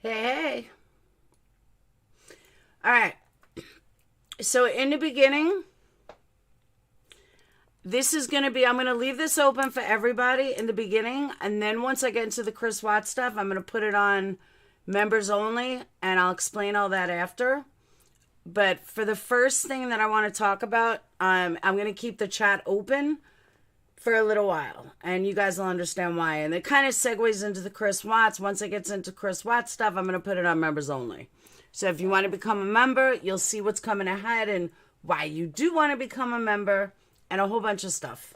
Hey, hey. All right. So, in the beginning, this is going to be, I'm going to leave this open for everybody in the beginning. And then once I get into the Chris Watts stuff, I'm going to put it on members only. And I'll explain all that after. But for the first thing that I want to talk about, I'm going to keep the chat open for a little while. And you guys will understand why. And it kind of segues into the Chris Watts. Once it gets into Chris Watts stuff, I'm going to put it on members only. So if you want to become a member, you'll see what's coming ahead and why you do want to become a member and a whole bunch of stuff.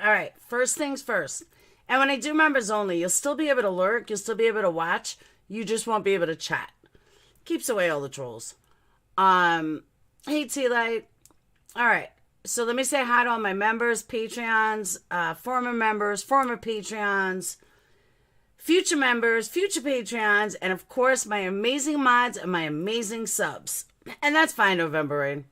All right, first things first. And when I do members only, you'll still be able to lurk. You'll still be able to watch. You just won't be able to chat. Keeps away all the trolls. Hey, T-Light. All right, so let me say hi to all my members, Patreons, former members, former Patreons, future members, future Patreons, and of course, my amazing mods and my amazing subs. And that's fine, November Rain.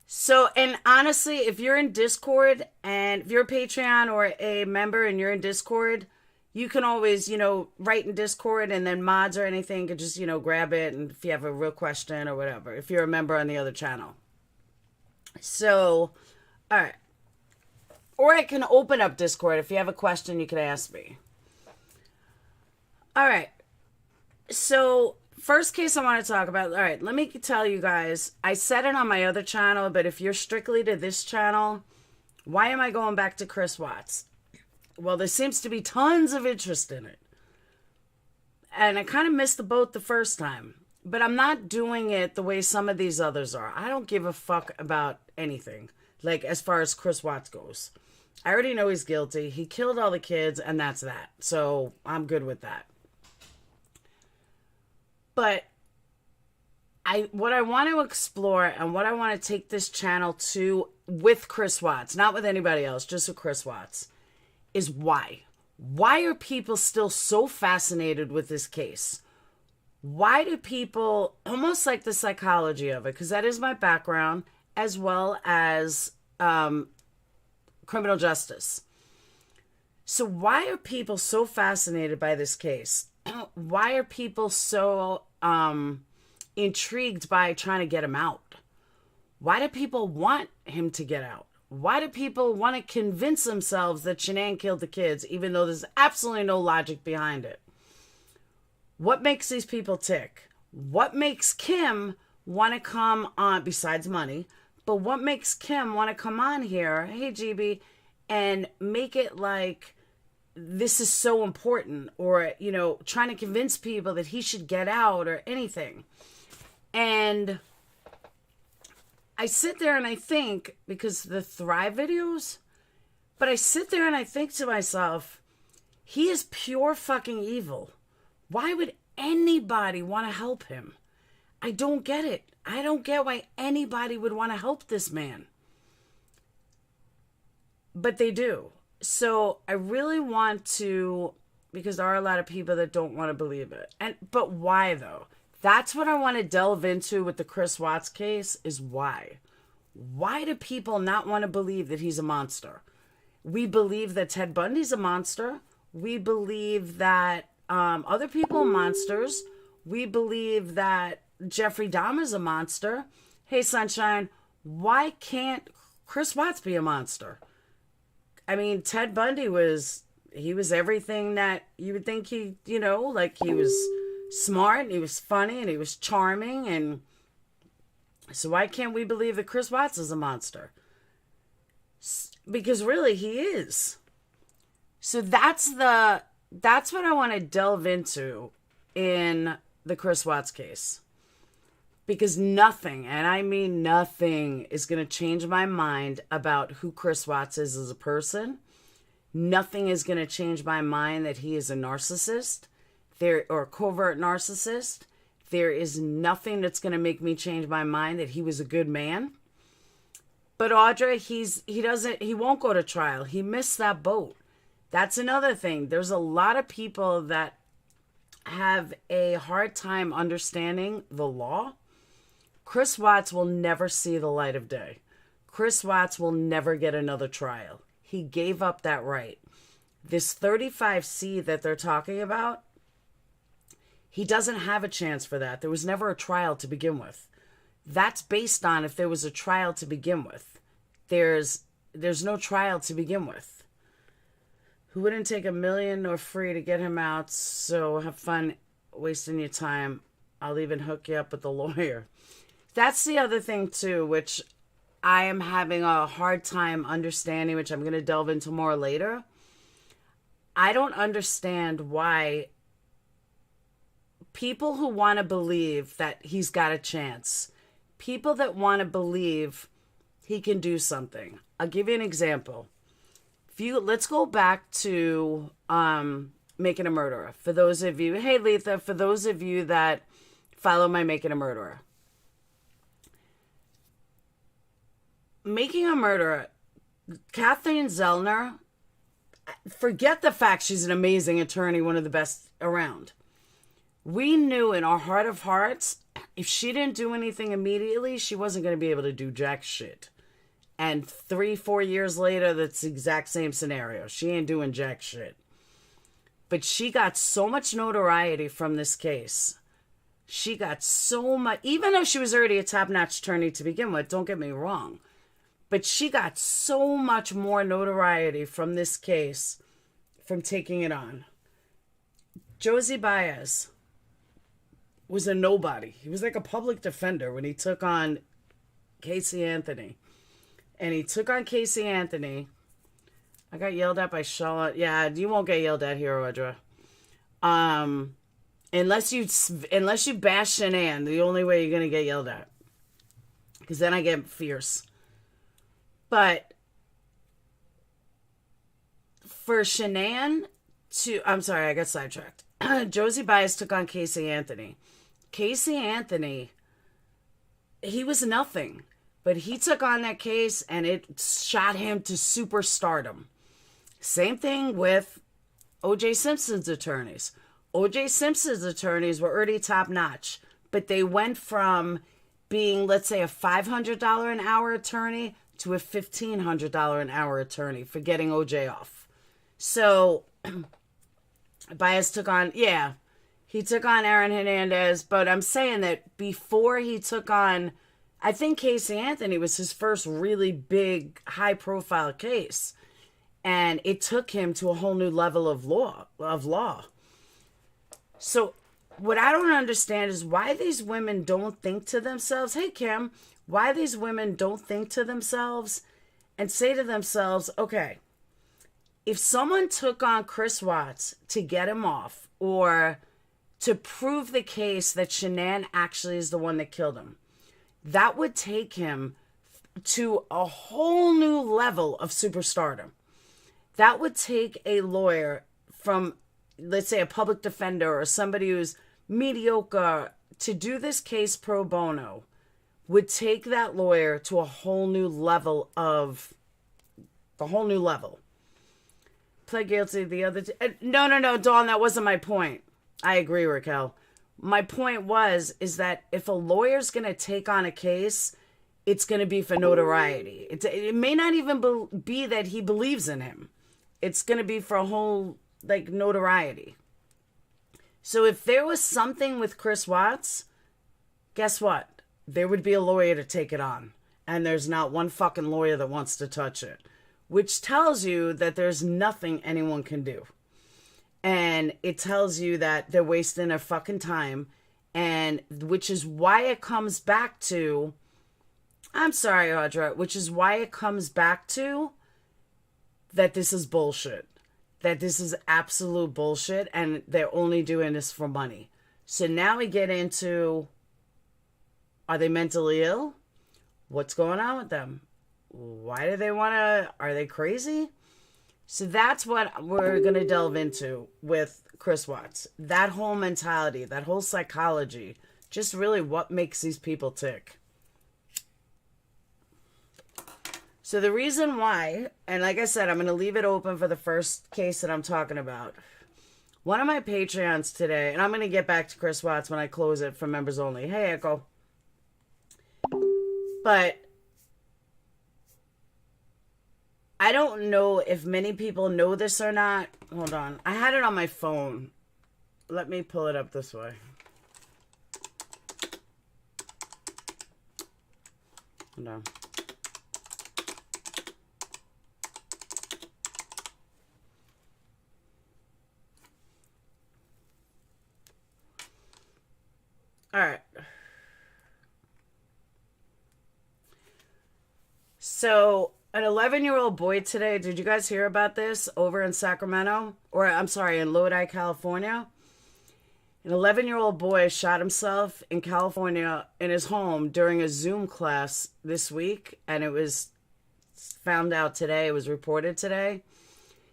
So, and honestly, if you're in Discord, and if you're a Patreon or a member and you're in Discord, you can always, write in Discord, and then mods or anything can just, grab it, and if you have a real question or whatever, if you're a member on the other channel. So, all right. Or I can open up Discord. If you have a question, you can ask me. All right. So, first case I want to talk about. All right, let me tell you guys. I said it on my other channel, but if you're strictly to this channel, why am I going back to Chris Watts? Well, there seems to be tons of interest in it. And I kind of missed the boat the first time. But I'm not doing it the way some of these others are. I don't give a fuck about anything, like as far as Chris Watts goes. I already know he's guilty. He killed all the kids, and that's that. So I'm good with that. But what I want to explore and what I want to take this channel to with Chris Watts, not with anybody else, just with Chris Watts, is why. Why are people still so fascinated with this case? Why do people, almost like the psychology of it, because that is my background, as well as criminal justice. So why are people so fascinated by this case? Why are people so intrigued by trying to get him out? Why do people want him to get out? Why do people want to convince themselves that Shanann killed the kids, even though there's absolutely no logic behind it? What makes these people tick? What makes Kim want to come on, besides money, but what makes Kim want to come on here, hey GB, and make it like this is so important, or, trying to convince people that he should get out or anything. And I sit there and I think, because the Thrive videos, but I sit there and I think to myself, he is pure fucking evil. Why would anybody want to help him? I don't get it. I don't get why anybody would want to help this man. But they do. So I really want to, because there are a lot of people that don't want to believe it. But why though? That's what I want to delve into with the Chris Watts case, is why. Why do people not want to believe that he's a monster? We believe that Ted Bundy's a monster. We believe that other people are monsters. We believe that Jeffrey Dahmer's a monster. Hey, Sunshine, why can't Chris Watts be a monster? I mean, Ted Bundy was everything that you would think he was smart, and he was funny, and he was charming, and so why can't we believe that Chris Watts is a monster? Because really, he is. So that's what I want to delve into in the Chris Watts case. Because nothing, and I mean nothing, is going to change my mind about who Chris Watts is as a person. Nothing is going to change my mind that he is a narcissist, or a covert narcissist. There is nothing that's going to make me change my mind that he was a good man. But Audra, he won't go to trial. He missed that boat. That's another thing. There's a lot of people that have a hard time understanding the law. Chris Watts will never see the light of day. Chris Watts will never get another trial. He gave up that right. This 35C that they're talking about, He doesn't have a chance for that. There was never a trial to begin with. That's based on if there was a trial to begin with. There's no trial to begin with. Who wouldn't take $1 million or free to get him out? So have fun wasting your time. I'll even hook you up with a lawyer. That's the other thing too, which I am having a hard time understanding, which I'm going to delve into more later. I don't understand why people who want to believe that he's got a chance, people that want to believe he can do something. I'll give you an example. Let's go back to Making a Murderer. For those of you, hey Letha, for those of you that follow my Making a Murderer. Making a Murderer, Kathleen Zellner, forget the fact she's an amazing attorney, one of the best around. We knew in our heart of hearts, if she didn't do anything immediately, she wasn't going to be able to do jack shit. And 3-4 years later, that's the exact same scenario. She ain't doing jack shit. But she got so much notoriety from this case. She got so much, even though she was already a top-notch attorney to begin with, don't get me wrong. But she got so much more notoriety from this case, from taking it on. Josie Baez was a nobody. He was like a public defender when he took on Casey Anthony. And he took on Casey Anthony. I got yelled at by Charlotte. Yeah, you won't get yelled at here, Audra. Unless you bash Shanann, the only way you're going to get yelled at. Because then I get fierce. But for Shanann I'm sorry, I got sidetracked. Josie Baez took on Casey Anthony. Casey Anthony, he was nothing. But he took on that case and it shot him to superstardom. Same thing with O.J. Simpson's attorneys. O.J. Simpson's attorneys were already top notch, but they went from being, let's say, a $500 an hour attorney to a $1,500 an hour attorney for getting O.J. off. So Baez took on, he took on Aaron Hernandez, but I'm saying that before he took on, I think Casey Anthony was his first really big, high-profile case. And it took him to a whole new level of law. So what I don't understand is why these women don't think to themselves, hey, Kim, why these women don't think to themselves and say to themselves, okay, if someone took on Chris Watts to get him off or to prove the case that Shanann actually is the one that killed him, that would take him to a whole new level of superstardom. That would take a lawyer from, let's say, a public defender or somebody who's mediocre to do this case pro bono, would take that lawyer to a whole new level Pled guilty the other No, Dawn, that wasn't my point. I agree, Raquel. My point is that if a lawyer's going to take on a case, it's going to be for notoriety. It may not even be that he believes in him. It's going to be for a whole, notoriety. So if there was something with Chris Watts, guess what? There would be a lawyer to take it on. And there's not one fucking lawyer that wants to touch it. Which tells you that there's nothing anyone can do. And it tells you that they're wasting their fucking time. And which is why it comes back to, I'm sorry, Audra, which is why it comes back to that this is bullshit. That this is absolute bullshit and they're only doing this for money. So now we get into, are they mentally ill? What's going on with them? Why do they want to, are they crazy? So that's what we're going to delve into with Chris Watts. That whole mentality, that whole psychology, just really what makes these people tick. So the reason why, and like I said, I'm going to leave it open for the first case that I'm talking about. One of my Patreons today, and I'm going to get back to Chris Watts when I close it for members only. Hey, Echo. But I don't know if many people know this or not. Hold on. I had it on my phone. let me pull it up this way. No. All right. So, an 11-year-old boy today, did you guys hear about this over in Sacramento? Or, I'm sorry, in Lodi, California? An 11-year-old boy shot himself in California in his home during a Zoom class this week, and it was found out today, it was reported today.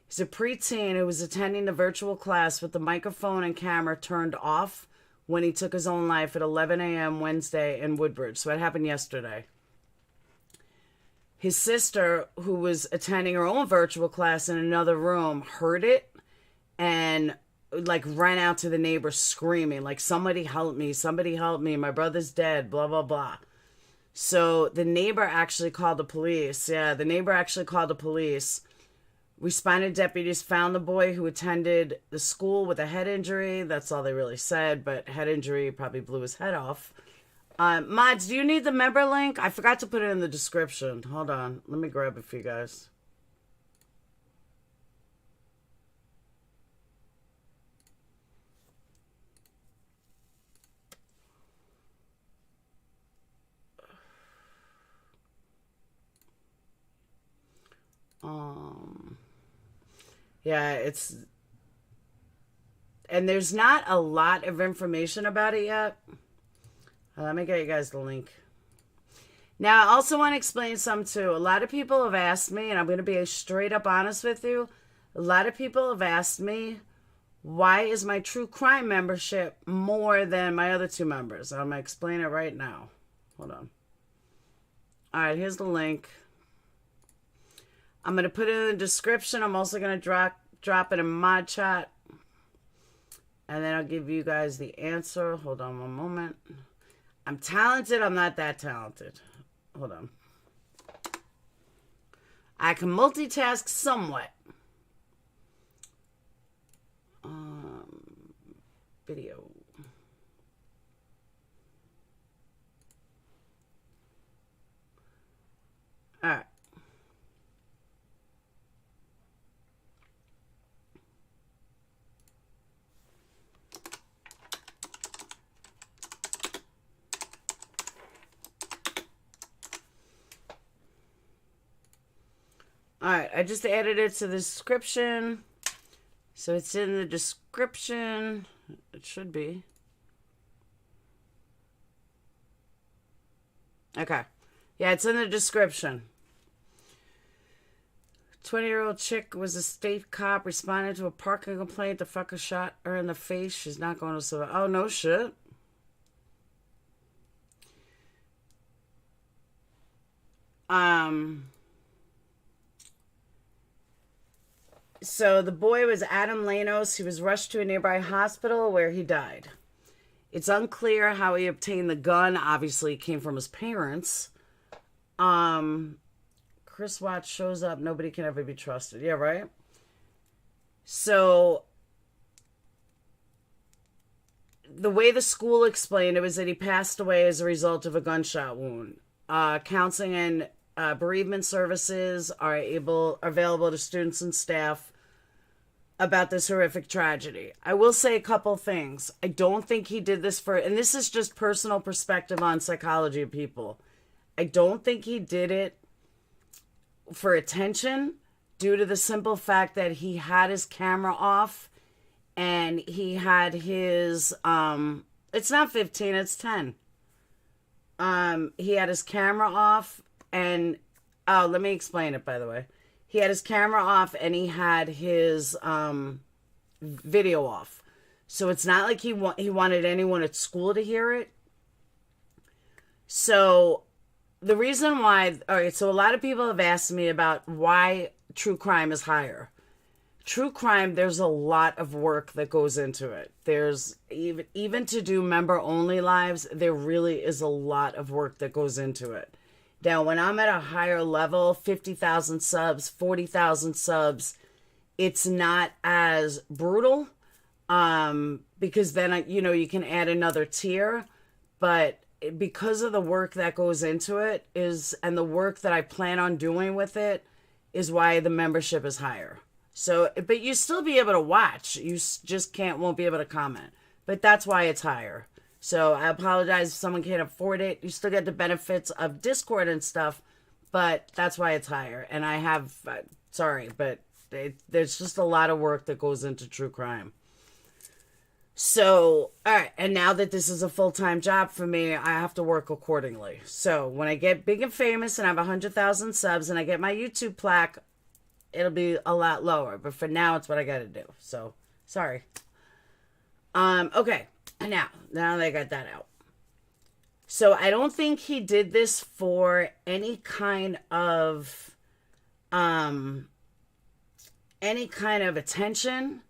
He's a preteen who was attending the virtual class with the microphone and camera turned off when he took his own life at 11 a.m. Wednesday in Woodbridge. So it happened yesterday. His sister, who was attending her own virtual class in another room, heard it and like ran out to the neighbors screaming, like, somebody help me, my brother's dead, blah, blah, blah. So the neighbor actually called the police. Yeah, the neighbor actually called the police. Responding deputies found the boy who attended the school with a head injury. That's all they really said, but head injury probably blew his head off. Mods, do you need the member link? I forgot to put it in the description. Hold on. Let me grab it for you guys. Yeah, it's... And there's not a lot of information about it yet. Let me get you guys the link. Now, I also want to explain something, too. A lot of people have asked me, and I'm going to be straight up honest with you. A lot of people have asked me, why is my true crime membership more than my other two members? I'm going to explain it right now. Hold on. All right, here's the link. I'm going to put it in the description. I'm also going to drop it in mod chat. And then I'll give you guys the answer. Hold on one moment. I'm talented. I'm not that talented. Hold on. I can multitask somewhat. Video. All right. Alright, I just added it to the description. So it's in the description. It should be. Okay. Yeah, it's in the description. 20-year-old chick was a state cop responding to a parking complaint. The fucker shot her in the face. She's not going to survive. Oh, no shit. So the boy was Adam Lanos. He was rushed to a nearby hospital where he died. It's unclear how he obtained the gun. Obviously, it came from his parents. Chris Watts shows up. Nobody can ever be trusted. Yeah, right? So the way the school explained it was that he passed away as a result of a gunshot wound. Counseling and bereavement services are available to students and staff about this horrific tragedy. I will say a couple things. I don't think he did this and this is just personal perspective on psychology of people. I don't think he did it for attention due to the simple fact that he had his camera off and he had his, it's not 15, it's 10. He had his camera off and, oh, let me explain it, by the way. He had his camera off and he had his video off. So it's not like he wanted anyone at school to hear it. So the reason why, all right, so a lot of people have asked me about why true crime is higher. True crime, there's a lot of work that goes into it. There's even to do member-only lives, there really is a lot of work that goes into it. Now, when I'm at a higher level, 50,000 subs, 40,000 subs, it's not as brutal. Because then, you can add another tier. But because of the work that goes into it and the work that I plan on doing with it is why the membership is higher. So, but you still be able to watch. You just won't be able to comment. But that's why it's higher. So I apologize if someone can't afford it. You still get the benefits of Discord and stuff, but that's why it's higher. And I have, sorry, but there's just a lot of work that goes into true crime. So, all right. And now that this is a full-time job for me, I have to work accordingly. So when I get big and famous and I have 100,000 subs and I get my YouTube plaque, it'll be a lot lower. But for now, it's what I got to do. So, sorry. Okay. Now that I got that out. So I don't think he did this for any kind of attention.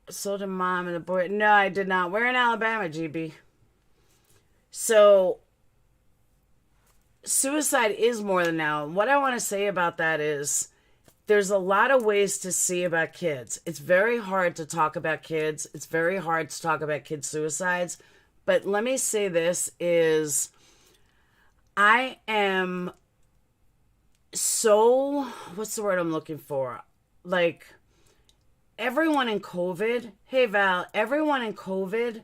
So did mom and the boy. No, I did not. We're in Alabama, GB. So suicide is more than now. And what I want to say about that is there's a lot of ways to see about kids. It's very hard to talk about kids. It's very hard to talk about kids' suicides. But let me say this is I am so, what's the word I'm looking for? Like, everyone in COVID, hey Val, everyone in COVID,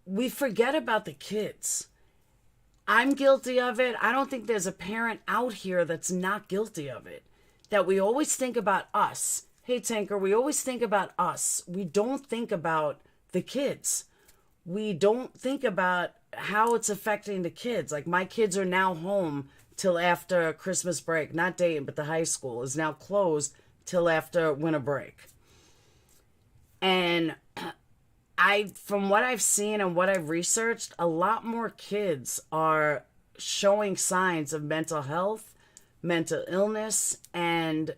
we forget about the kids. I'm guilty of it. I don't think there's a parent out here that's not guilty of it. That we always think about us. Hey, Tanker, we always think about us. We don't think about the kids. We don't think about how it's affecting the kids. Like, my kids are now home till after Christmas break. Not Dayton, but the high school is now closed till after winter break. And from what I've seen and what I've researched, a lot more kids are showing signs of mental health, mental illness, and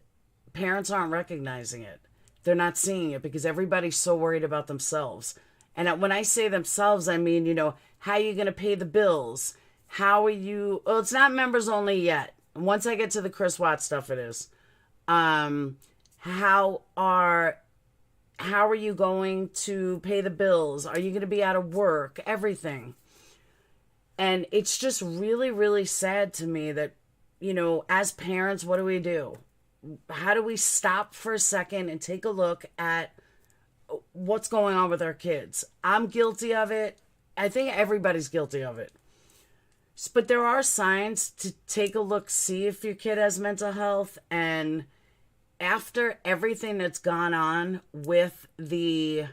parents aren't recognizing it. They're not seeing it because everybody's so worried about themselves. And when I say themselves, I mean, how are you going to pay the bills? How are you... Well, it's not members only yet. Once I get to the Chris Watts stuff, it is. How are you going to pay the bills? Are you going to be out of work? Everything. And it's just really, really sad to me that, as parents, what do? How do we stop for a second and take a look at what's going on with our kids? I'm guilty of it. I think everybody's guilty of it. But there are signs to take a look, see if your kid has mental health. And after everything that's gone on with to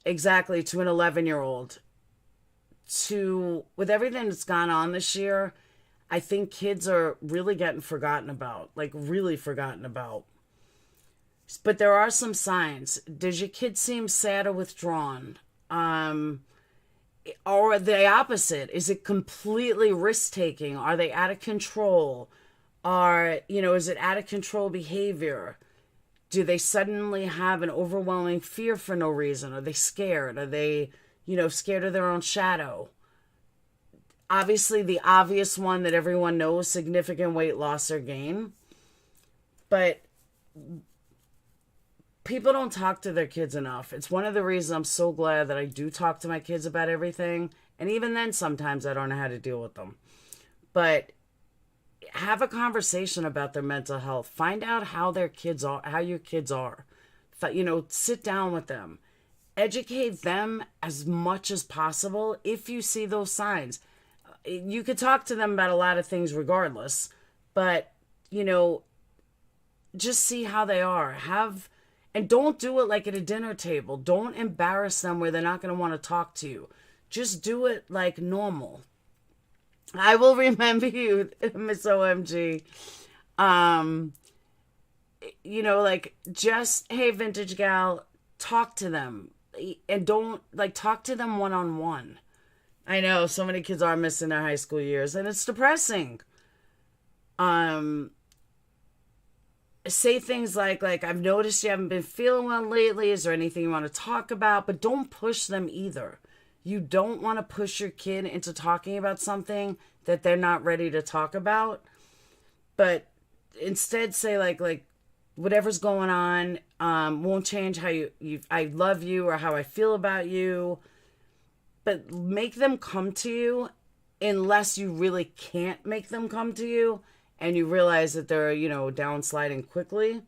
an 11-year-old, with everything that's gone on this year, I think kids are really getting forgotten about, like really forgotten about. But there are some signs. Does your kid seem sad or withdrawn? Or the opposite? Is it completely risk-taking? Are they out of control? Is it out of control behavior? Do they suddenly have an overwhelming fear for no reason? Are they scared? Are they, scared of their own shadow? Obviously, the obvious one that everyone knows, significant weight loss or gain. But people don't talk to their kids enough. It's one of the reasons I'm so glad that I do talk to my kids about everything. And even then, sometimes I don't know how to deal with them. But have a conversation about their mental health. Find out how your kids are. Sit down with them. Educate them as much as possible if you see those signs. You could talk to them about a lot of things regardless, but, just see how they are. And don't do it like at a dinner table. Don't embarrass them where they're not going to want to talk to you. Just do it like normal. I will remember you, Miss OMG. Just, hey, vintage gal, talk to them. And don't, talk to them one-on-one. I know so many kids are missing their high school years, and it's depressing. Say things like, I've noticed you haven't been feeling well lately. Is there anything you want to talk about? But don't push them either. You don't want to push your kid into talking about something that they're not ready to talk about. But instead say, whatever's going on won't change how I love you or how I feel about you. But make them come to you unless you really can't make them come to you and you realize that they're, downsliding quickly.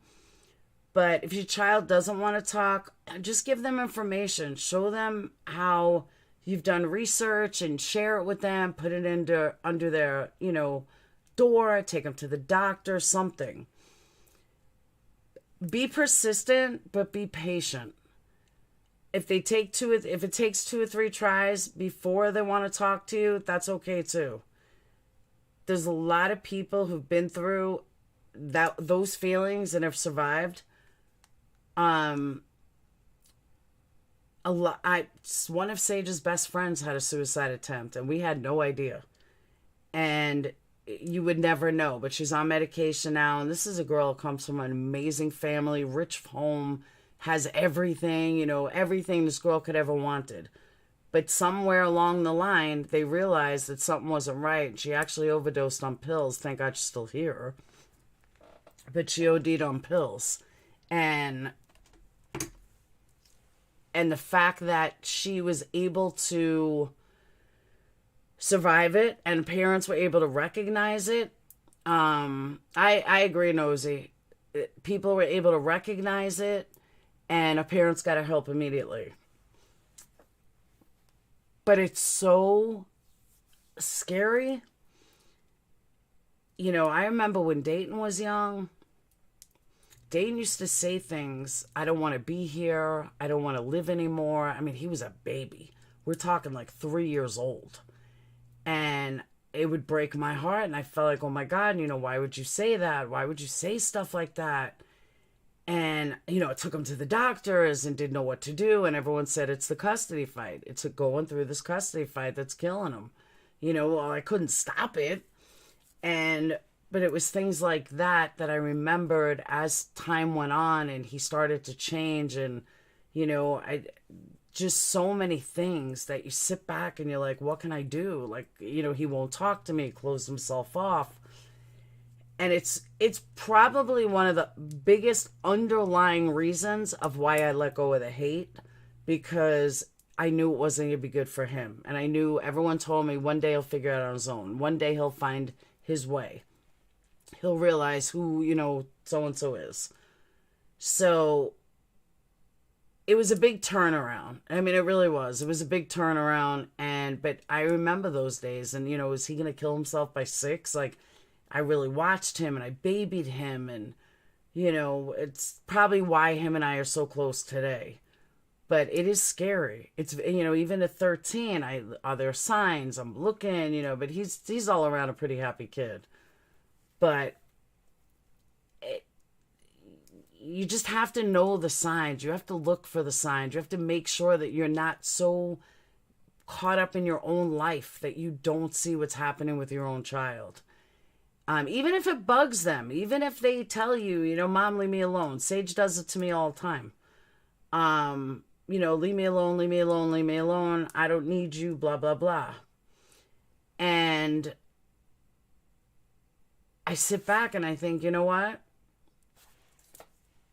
But if your child doesn't want to talk, just give them information. Show them how you've done research and share it with them. Put it under their, door. Take them to the doctor, something. Be persistent, but be patient. If it takes 2 or 3 tries before they want to talk to you, that's okay too. There's a lot of people who've been through those feelings and have survived. One of Sage's best friends had a suicide attempt, and we had no idea. And you would never know, but she's on medication now. And this is a girl who comes from an amazing family, rich home, has everything, everything this girl could ever wanted. But somewhere along the line, they realized that something wasn't right. She actually overdosed on pills. Thank God she's still here. But she OD'd on pills. And the fact that she was able to survive it and parents were able to recognize it, I agree, Nosy. People were able to recognize it and her parents got her help immediately. But it's so scary. I remember when Dayton was young, Dayton used to say things, I don't want to be here. I don't want to live anymore. I mean, he was a baby. We're talking like 3 years old. And it would break my heart. And I felt like, oh my God, why would you say that? Why would you say stuff like that? And, it took him to the doctors and didn't know what to do. And everyone said, it's the custody fight. It's going through this custody fight that's killing him. Well, I couldn't stop it. But it was things like that I remembered as time went on and he started to change. And, just so many things that you sit back and you're like, what can I do? Like, he won't talk to me, closed himself off. And it's probably one of the biggest underlying reasons of why I let go of the hate, because I knew it wasn't going to be good for him. And I knew everyone told me one day he'll figure it out on his own. One day he'll find his way. He'll realize who, so-and-so is. So it was a big turnaround. I mean, it really was. It was a big turnaround. But I remember those days. And, is he going to kill himself by 6? Like, I really watched him and I babied him. And, it's probably why him and I are so close today. But it is scary. It's, even at 13, are there signs? I'm looking, but he's all around a pretty happy kid. But you just have to know the signs. You have to look for the signs. You have to make sure that you're not so caught up in your own life that you don't see what's happening with your own child. Even if it bugs them, even if they tell you, Mom, leave me alone. Sage does it to me all the time. Leave me alone, leave me alone, leave me alone. I don't need you, blah, blah, blah. And I sit back and I think, you know what?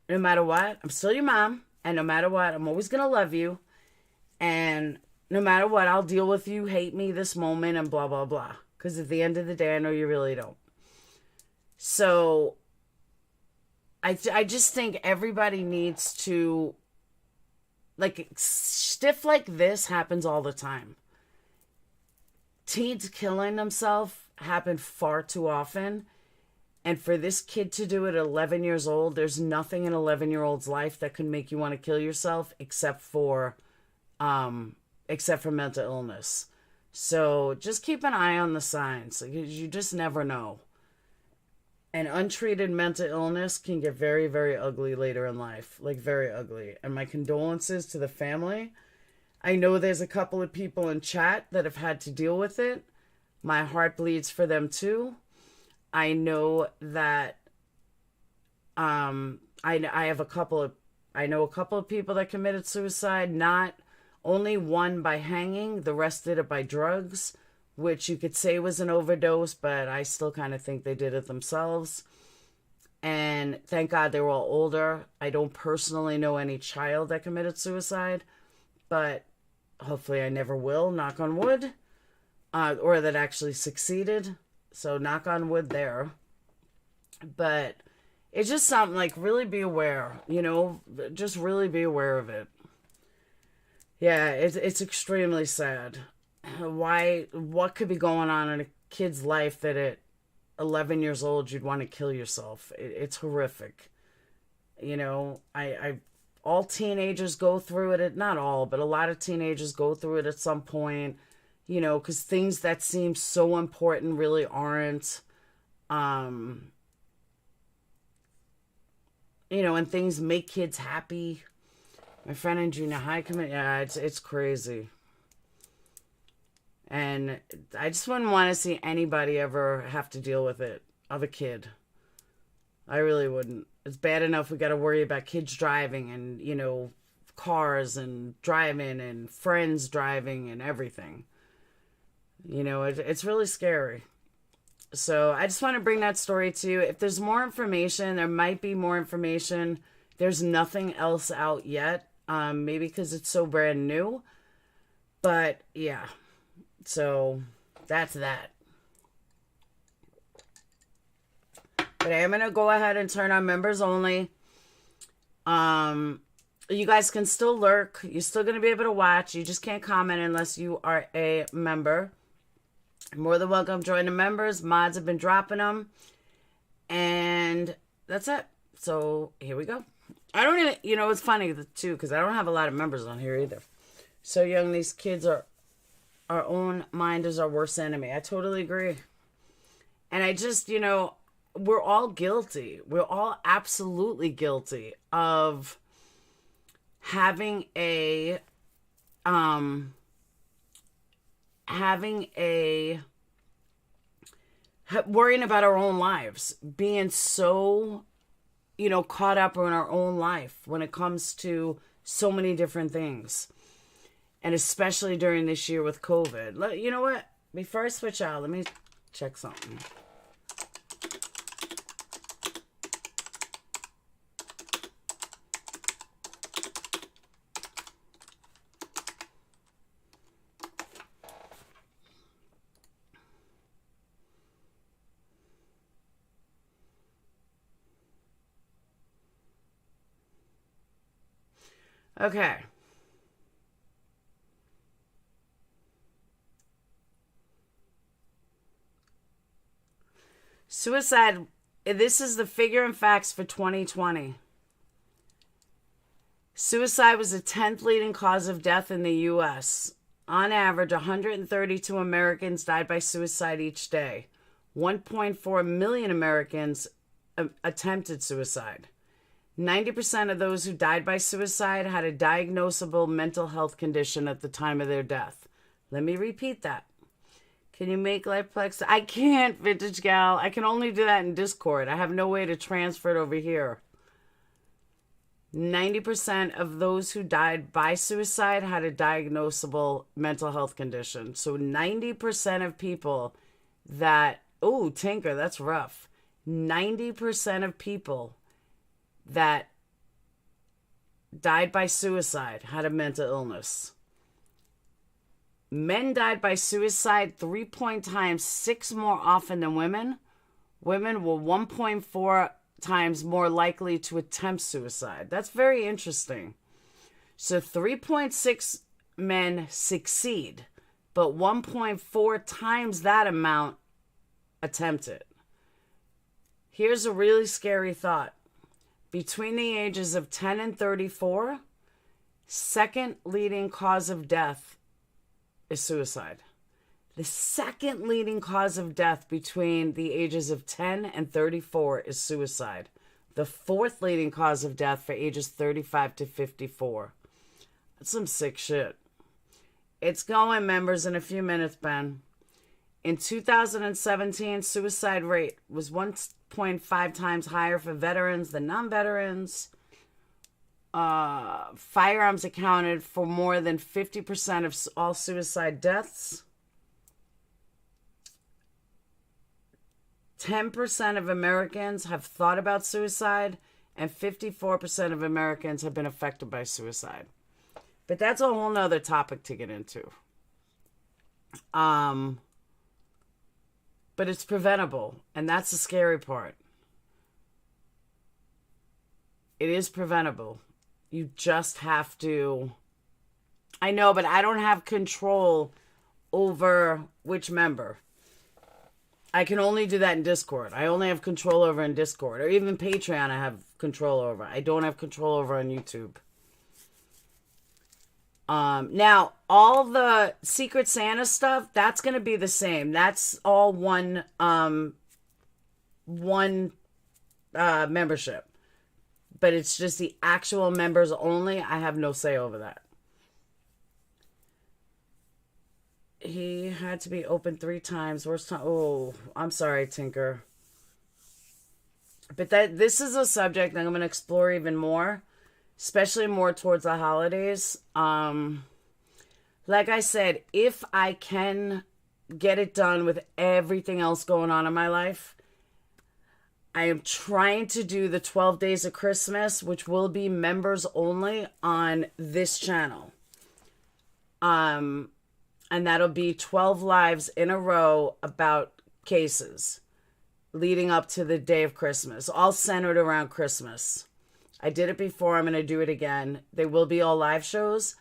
No matter what, I'm still your mom. And no matter what, I'm always going to love you. And no matter what, I'll deal with you, hate me this moment and blah, blah, blah. Because at the end of the day, I know you really don't. So I just think everybody needs to, like, stuff like this happens all the time. Teens killing themselves happen far too often. And for this kid to do it at 11 years old, there's nothing in an 11-year-old's life that could make you want to kill yourself except for mental illness. So just keep an eye on the signs. You just never know. And untreated mental illness can get very, very ugly later in life. Like, very ugly. And my condolences to the family. I know there's a couple of people in chat that have had to deal with it. My heart bleeds for them too. I know that I know a couple of people that committed suicide, not only one by hanging, the rest did it by drugs, which you could say was an overdose, but I still kind of think they did it themselves. And thank God they were all older. I don't personally know any child that committed suicide, but hopefully I never will, knock on wood, or that actually succeeded. So knock on wood there. But it's just something like really be aware, just really be aware of it. Yeah, it's extremely sad. What could be going on in a kid's life that at 11 years old you'd want to kill yourself? It's horrific. I all teenagers go through it. Not all, but a lot of teenagers go through it at some point, because things that seem so important really aren't. And things make kids happy. My friend in junior high it's crazy. And I just wouldn't want to see anybody ever have to deal with it of a kid. I really wouldn't. It's bad enough we got to worry about kids driving and, cars and driving and friends driving and everything. It's really scary. So I just want to bring that story to you. If there's more information, there might be more information. There's nothing else out yet. Maybe because it's so brand new. But yeah. So that's that. But I am going to go ahead and turn on members only. You guys can still lurk. You're still going to be able to watch. You just can't comment unless you are a member. More than welcome to join the members. Mods have been dropping them. And that's it. So here we go. I don't even, it's funny too, because I don't have a lot of members on here either. So young, these kids are, our own mind is our worst enemy. I totally agree. And I just, we're all guilty. We're all absolutely guilty of having worrying about our own lives, being so, caught up in our own life when it comes to so many different things. And especially during this year with COVID. You know what? Before I switch out, let me check something. Okay. Suicide, this is the figure and facts for 2020. Suicide was the 10th leading cause of death in the U.S. On average, 132 Americans died by suicide each day. 1.4 million Americans attempted suicide. 90% of those who died by suicide had a diagnosable mental health condition at the time of their death. Let me repeat that. Can you make Lifeplex? I can't, Vintage Gal. I can only do that in Discord. I have no way to transfer it over here. 90% of those who died by suicide had a diagnosable mental health condition. So 90% of people that... Oh, Tinker, that's rough. 90% of people that died by suicide had a mental illness. Men died by suicide 3.6 more often than women. Women were 1.4 times more likely to attempt suicide. That's very interesting. So 3.6 men succeed, but 1.4 times that amount attempt it. Here's a really scary thought. Between the ages of 10 and 34, second leading cause of death is suicide. The second leading cause of death between the ages of 10 and 34 is suicide. The fourth leading cause of death for ages 35 to 54. That's some sick shit. It's going, members, in a few minutes, Ben. In 2017, suicide rate was 1.5 times higher for veterans than non-veterans. Firearms accounted for more than 50% of all suicide deaths. 10% of Americans have thought about suicide, and 54% of Americans have been affected by suicide. But that's a whole nother topic to get into. But it's preventable, and that's the scary part. It is preventable. You just have to... I know, but I don't have control over which member. I can only do that in Discord. I only have control over in Discord. Or even Patreon I have control over. I don't have control over on YouTube. Now, all the Secret Santa stuff, that's going to be the same. That's all one membership. But it's just the actual members only. I have no say over that. He had to be open 3 times. Worst time. Oh, I'm sorry, Tinker. But this is a subject that I'm going to explore even more. Especially more towards the holidays. Like I said, if I can get it done with everything else going on in my life, I am trying to do the 12 Days of Christmas, which will be members only on this channel. And that'll be 12 lives in a row about cases leading up to the day of Christmas, all centered around Christmas. I did it before. I'm going to do it again. They will be all live shows.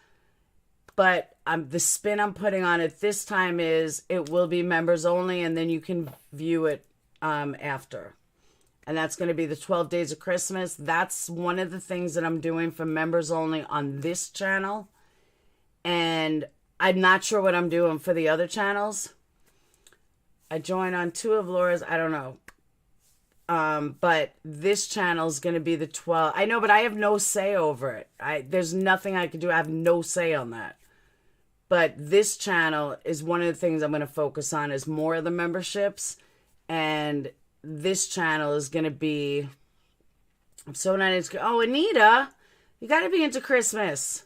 But the spin I'm putting on it this time is it will be members only, and then you can view it after. And that's going to be the 12 Days of Christmas. That's one of the things that I'm doing for members only on this channel. And I'm not sure what I'm doing for the other channels. I joined on 2 of Laura's. I don't know. But this channel is going to be the 12. I know, but I have no say over it. There's nothing I can do. I have no say on that. But this channel is one of the things I'm going to focus on is more of the memberships. And this channel is going to be... I'm so not into... Oh, Anita, you got to be into Christmas.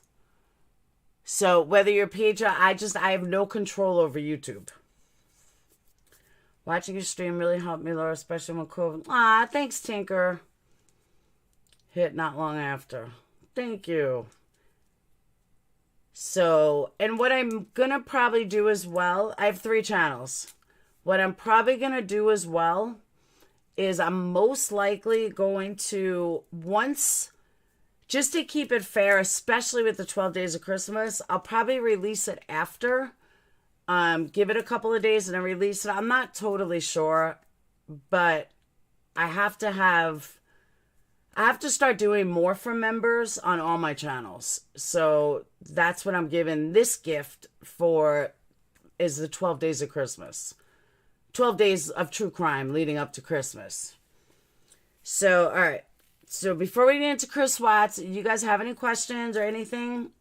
So whether you're Patreon, I have no control over YouTube. Watching your stream really helped me, Laura, especially when COVID. Ah, thanks, Tinker. Hit not long after. Thank you. So, and what I'm going to probably do as well, I have 3 channels. What I'm probably going to do as well is I'm most likely going to, once, just to keep it fair, especially with the 12 Days of Christmas, I'll probably release it after. Give it a couple of days and then release it. I'm not totally sure, but I have to start doing more for members on all my channels. So that's what I'm giving this gift for, is the 12 Days of Christmas. 12 days of true crime leading up to Christmas. So, all right. So before we get into Chris Watts, you guys have any questions or anything?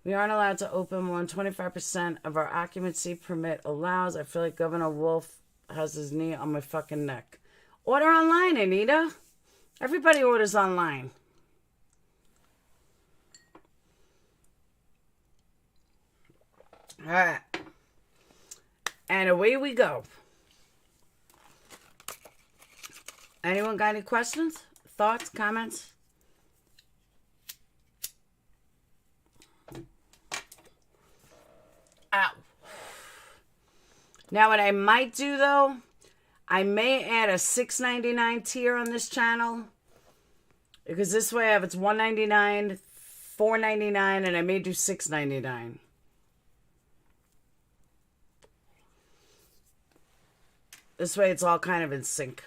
We aren't allowed to open more than 25% of our occupancy permit allows. I feel like Governor Wolf has his knee on my fucking neck. Order online, Anita. Everybody orders online. All right. And away we go. Anyone got any questions? Thoughts? Comments? Ow. Now what I might do though, I may add a $6.99 tier on this channel. Because this way I have it's $1.99, $4.99, and I may do $6.99. This way it's all kind of in sync.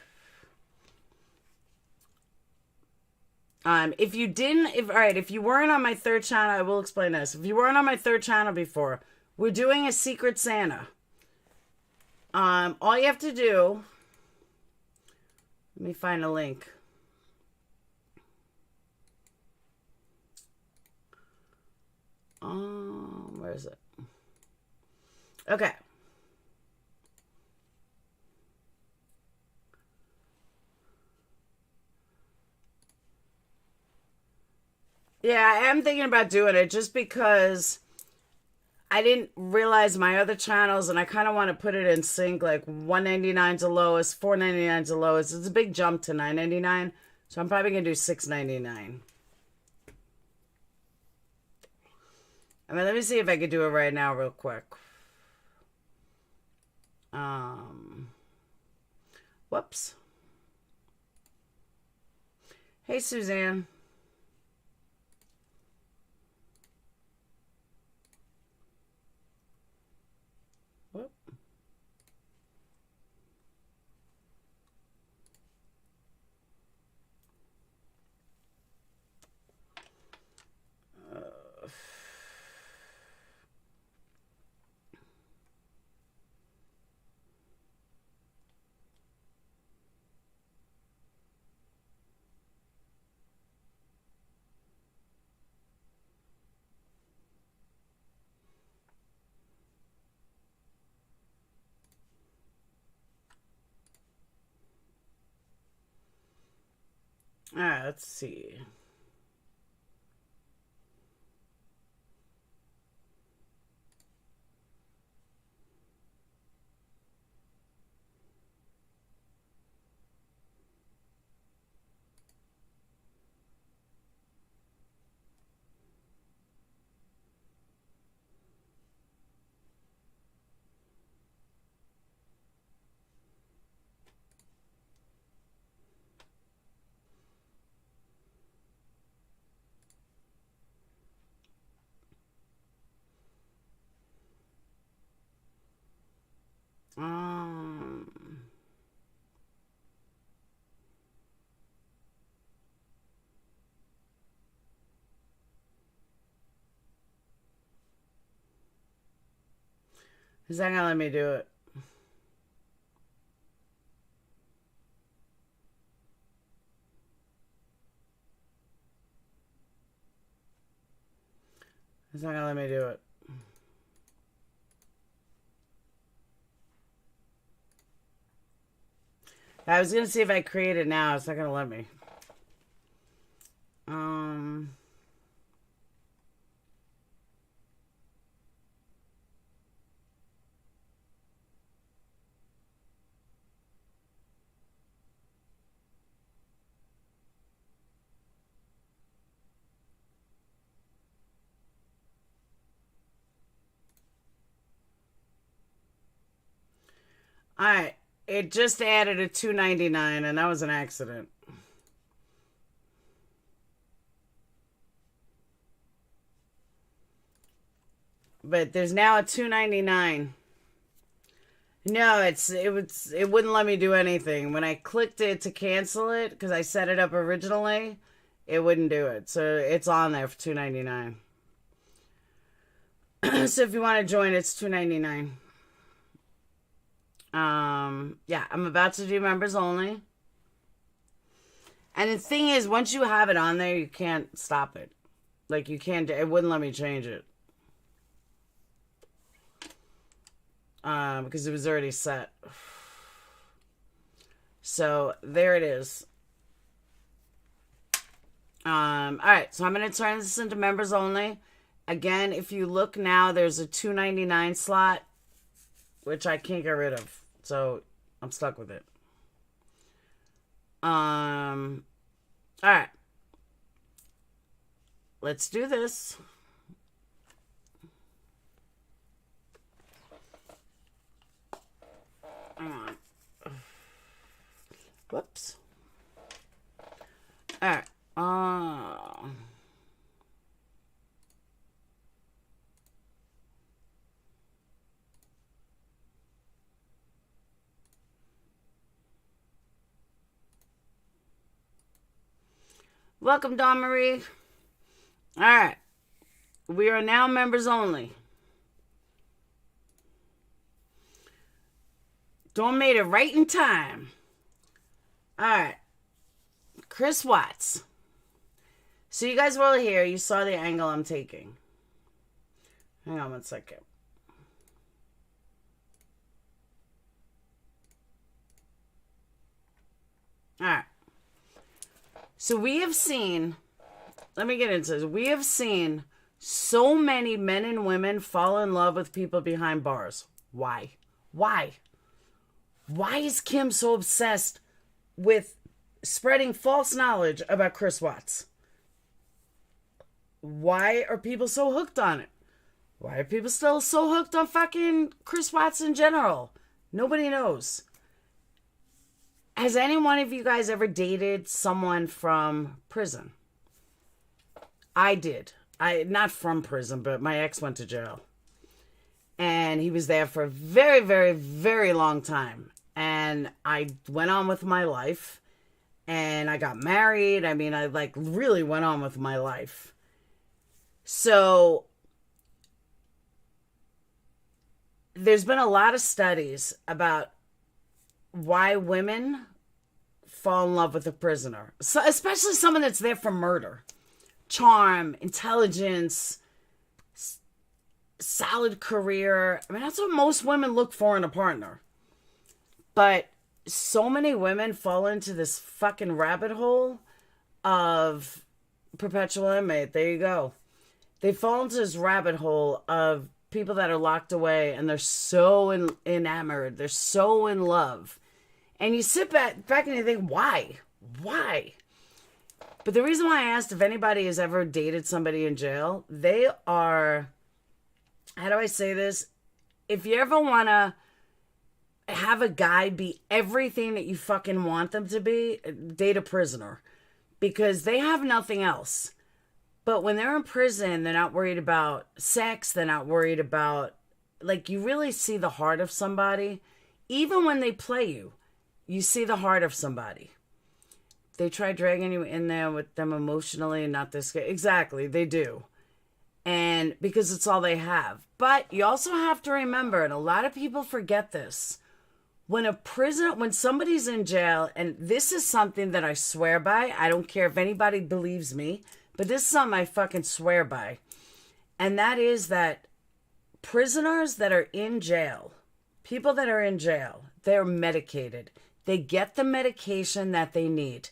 If you weren't on my 3rd channel, I will explain this. If you weren't on my 3rd channel before, we're doing a Secret Santa. All you have to do, let me find a link. Where is it? Okay. Yeah, I am thinking about doing it just because I didn't realize my other channels, and I kind of want to put it in sync. Like 199's the lowest, 499's the lowest. It's a big jump to 999, so I'm probably gonna do 699. I mean, let me see if I could do it right now, real quick. Whoops. Hey, Suzanne. Whoop. All right, let's see. Um, Is that gonna let me do it? It's not gonna let me do it. I was gonna see if I create it now. It's not gonna let me. All right, it just added a $2.99, and that was an accident. But there's now a $2.99. No, it wouldn't let me do anything. When I clicked it to cancel it, because I set it up originally, it wouldn't do it. So it's on there for $2.99. So if you want to join, it's $2.99. Yeah, I'm about to do members only. And the thing is, once you have it on there, you can't stop it. Like, you can't, it wouldn't let me change it. Because it was already set. So, there it is. Alright, so I'm going to turn this into members only. Again, if you look now, there's a $2.99 slot, which I can't get rid of. So, I'm stuck with it. Alright. Let's do this. Hang on. Whoops. Alright. Welcome, Dawn Marie. Alright. We are now members only. Dawn made it right in time. Alright. Chris Watts. So you guys were here. You saw the angle I'm taking. Hang on one second. Alright. So we have seen, let me get into this. We have seen So many men and women fall in love with people behind bars. Why? Why? Why is Kim so obsessed with spreading false knowledge about Chris Watts? Why are people so hooked on it? Why are people still so hooked on fucking Chris Watts in general? Nobody knows. Has any one of you guys ever dated someone from prison? I did. Not from prison, but my ex went to jail. And he was there for a very, very, very long time. And I went on with my life. And I got married. I mean, I like really went on with my life. So there's been a lot of studies about why women fall in love with a prisoner, so especially someone that's there for murder. Charm, intelligence, solid career. I mean, that's what most women look for in a partner. But so many women fall into this fucking rabbit hole of perpetual inmate. There you go. They fall into this rabbit hole of people that are locked away and they're so enamored. They're so in love. And you sit back and you think, why? Why? But the reason why I asked if anybody has ever dated somebody in jail, they are, how do I say this? If you ever want to have a guy be everything that you fucking want them to be, date a prisoner. Because they have nothing else. But when they're in prison, they're not worried about sex. They're not worried about, like, you really see the heart of somebody. Even when they play you, you see the heart of somebody. They try dragging you in there with them emotionally and not this. Exactly, they do. And because it's all they have. But you also have to remember, and a lot of people forget this, when somebody's in jail, and this is something that I swear by, I don't care if anybody believes me, but this is something I fucking swear by. And that is that prisoners that are in jail, people that are in jail, they're medicated. They get the medication that they need.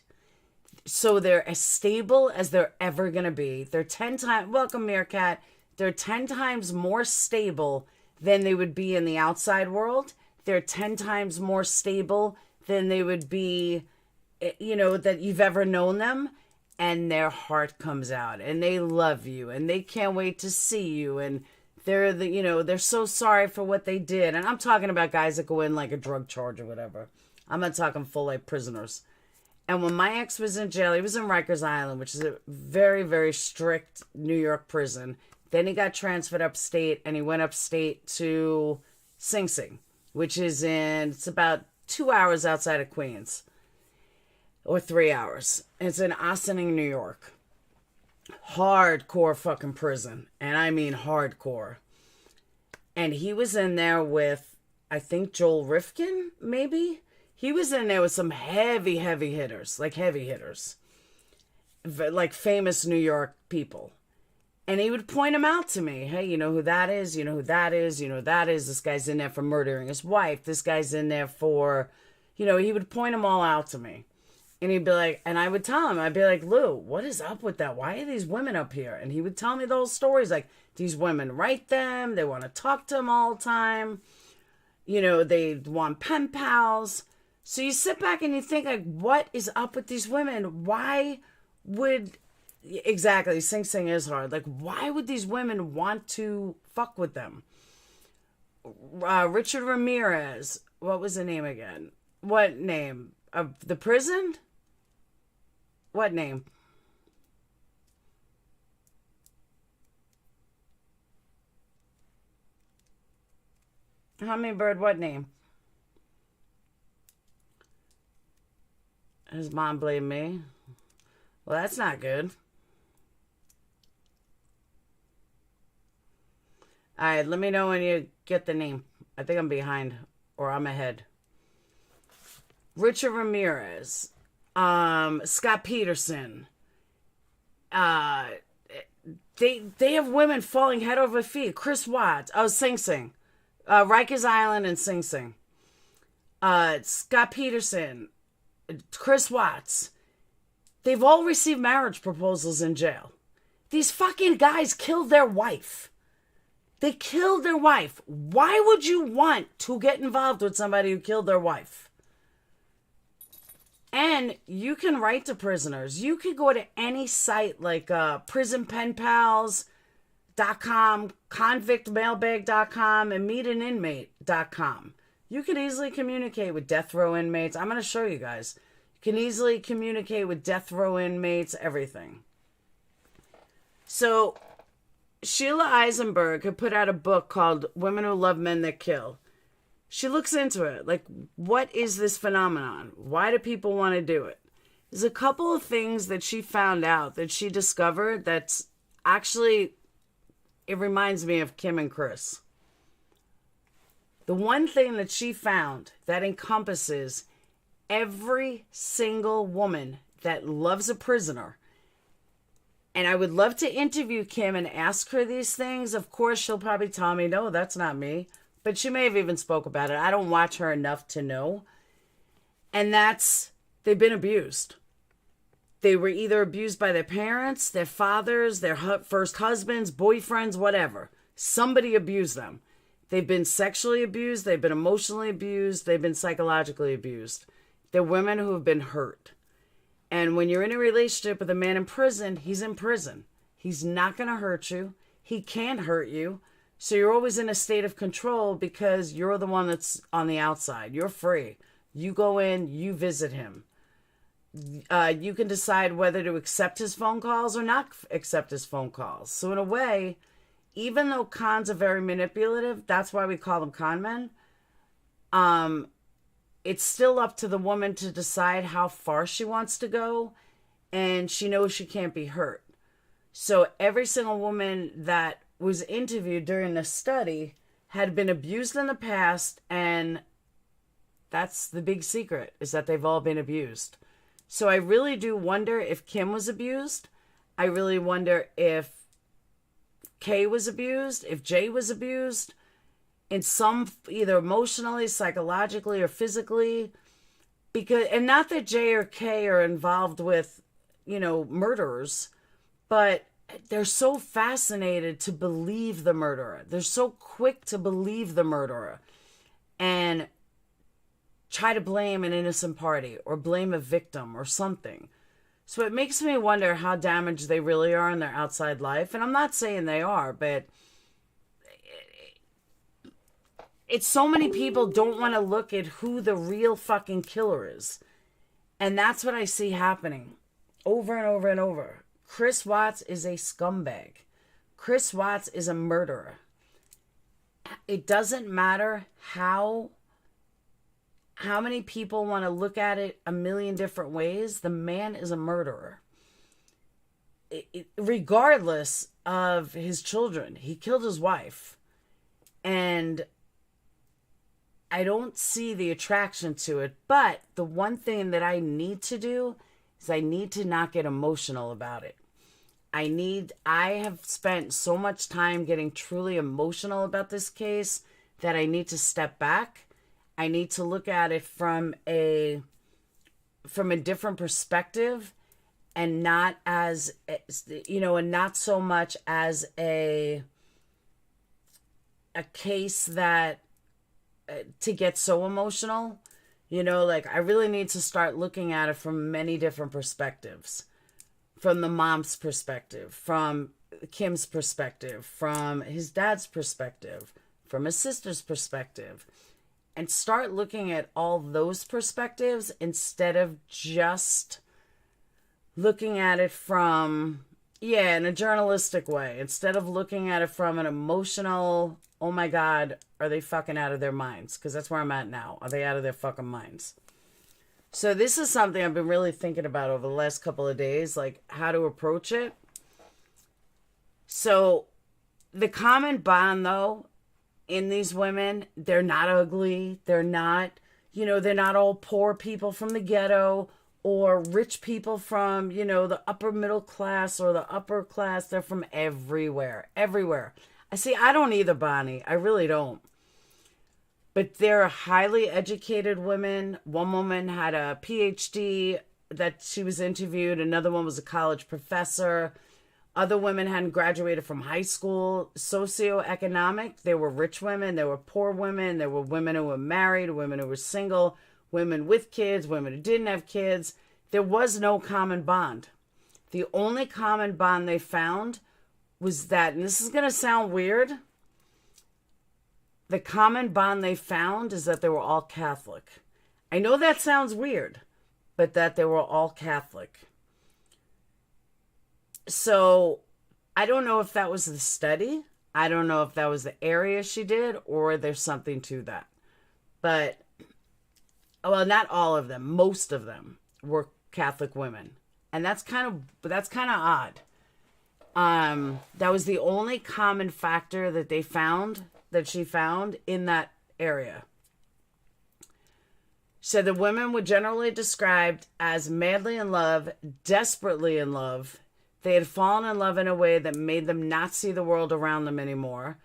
So they're as stable as they're ever going to be. They're 10 times, welcome Meerkat, they're 10 times more stable than they would be in the outside world. They're 10 times more stable than they would be, that you've ever known them. And their heart comes out and they love you and they can't wait to see you. And they're so sorry for what they did. And I'm talking about guys that go in like a drug charge or whatever. I'm not talking full life prisoners. And when my ex was in jail, he was in Rikers Island, which is a very, very strict New York prison. Then he got transferred upstate and he went upstate to Sing Sing, which is it's about 2 hours outside of Queens. Or 3 hours. It's in Ossining, New York. Hardcore fucking prison. And I mean hardcore. And he was in there with, I think, Joel Rifkin, maybe? He was in there with some heavy, heavy hitters. Like heavy hitters. Like famous New York people. And he would point them out to me. Hey, you know who that is? You know who that is? You know who that is? This guy's in there for murdering his wife. This guy's in there for, he would point them all out to me. And he'd be like, and I would tell him, I'd be like, Lou, what is up with that? Why are these women up here? And he would tell me those stories, like, these women write them, they want to talk to him all the time, they want pen pals. So you sit back and you think, like, what is up with these women? Why would, exactly, Sing Sing is hard. Like, why would these women want to fuck with them? Richard Ramirez, what was the name again? What name? Of the prison? What name? Hummingbird, what name? His mom blamed me. Well, that's not good. Alright, let me know when you get the name. I think I'm behind. Or I'm ahead. Richard Ramirez. Scott Peterson. They have women falling head over feet. Chris Watts. Oh, Sing Sing. Rikers Island and Sing Sing. Scott Peterson. Chris Watts. They've all received marriage proposals in jail. These fucking guys killed their wife. They killed their wife. Why would you want to get involved with somebody who killed their wife? And you can write to prisoners. You could go to any site like prisonpenpals.com, convictmailbag.com, and meetaninmate.com. You can easily communicate with death row inmates. I'm going to show you guys. You can easily communicate with death row inmates, everything. So Sheila Eisenberg had put out a book called Women Who Love Men That Kill. She looks into it. Like, what is this phenomenon? Why do people want to do it? There's a couple of things that she found out, that she discovered, that's actually, it reminds me of Kim and Chris. The one thing that she found that encompasses every single woman that loves a prisoner, and I would love to interview Kim and ask her these things. Of course, she'll probably tell me, no, that's not me. But she may have even spoke about it. I don't watch her enough to know. And that's, they've been abused. They were either abused by their parents, their fathers, their first husbands, boyfriends, whatever. Somebody abused them. They've been sexually abused. They've been emotionally abused. They've been psychologically abused. They're women who have been hurt. And when you're in a relationship with a man in prison, he's in prison. He's not going to hurt you. He can't hurt you. So you're always in a state of control because you're the one that's on the outside. You're free. You go in, you visit him. You can decide whether to accept his phone calls or not accept his phone calls. So in a way, even though cons are very manipulative, that's why we call them con men, it's still up to the woman to decide how far she wants to go, and she knows she can't be hurt. So every single woman that was interviewed during the study had been abused in the past, and that's the big secret, is that they've all been abused. So I really do wonder if Kim was abused. I really wonder if Kay was abused, if Jay was abused, in some, either emotionally, psychologically, or physically. Because, and not that Jay or Kay are involved with, murderers, but they're so fascinated to believe the murderer. They're so quick to believe the murderer and try to blame an innocent party or blame a victim or something. So it makes me wonder how damaged they really are in their outside life. And I'm not saying they are, but it's so many people don't want to look at who the real fucking killer is. And that's what I see happening over and over and over. Chris Watts is a scumbag. Chris Watts is a murderer. It doesn't matter how many people want to look at it a million different ways. The man is a murderer. Regardless of his children, he killed his wife. And I don't see the attraction to it. But the one thing that I need to do is I need to not get emotional about it. I have spent so much time getting truly emotional about this case that I need to step back. I need to look at it from a different perspective, and not as, and not so much as a case that to get so emotional. I really need to start looking at it from many different perspectives. From the mom's perspective, from Kim's perspective, from his dad's perspective, from his sister's perspective. And start looking at all those perspectives instead of just looking at it from, in a journalistic way. Instead of looking at it from an emotional, oh my God, are they fucking out of their minds? Because that's where I'm at now. Are they out of their fucking minds? So this is something I've been really thinking about over the last couple of days, like how to approach it. So the common bond, though, in these women, they're not ugly. They're not, they're not all poor people from the ghetto or rich people from, the upper middle class or the upper class. They're from everywhere, everywhere. I don't either, Bonnie. I really don't. But they're highly educated women. One woman had a PhD that she was interviewed. Another one was a college professor. Other women hadn't graduated from high school. Socioeconomic, there were rich women, there were poor women, there were women who were married, women who were single, women with kids, women who didn't have kids. There was no common bond. The only common bond they found was that, and this is going to sound weird, the common bond they found is that they were all Catholic. I know that sounds weird, but that they were all Catholic. So I don't know if that was the study. I don't know if that was the area she did, or there's something to that. But, well, not all of them. Most of them were Catholic women. And that's kind of odd. That was the only common factor that she found in that area. So the women were generally described as madly in love, desperately in love. They had fallen in love in a way that made them not see the world around them anymore.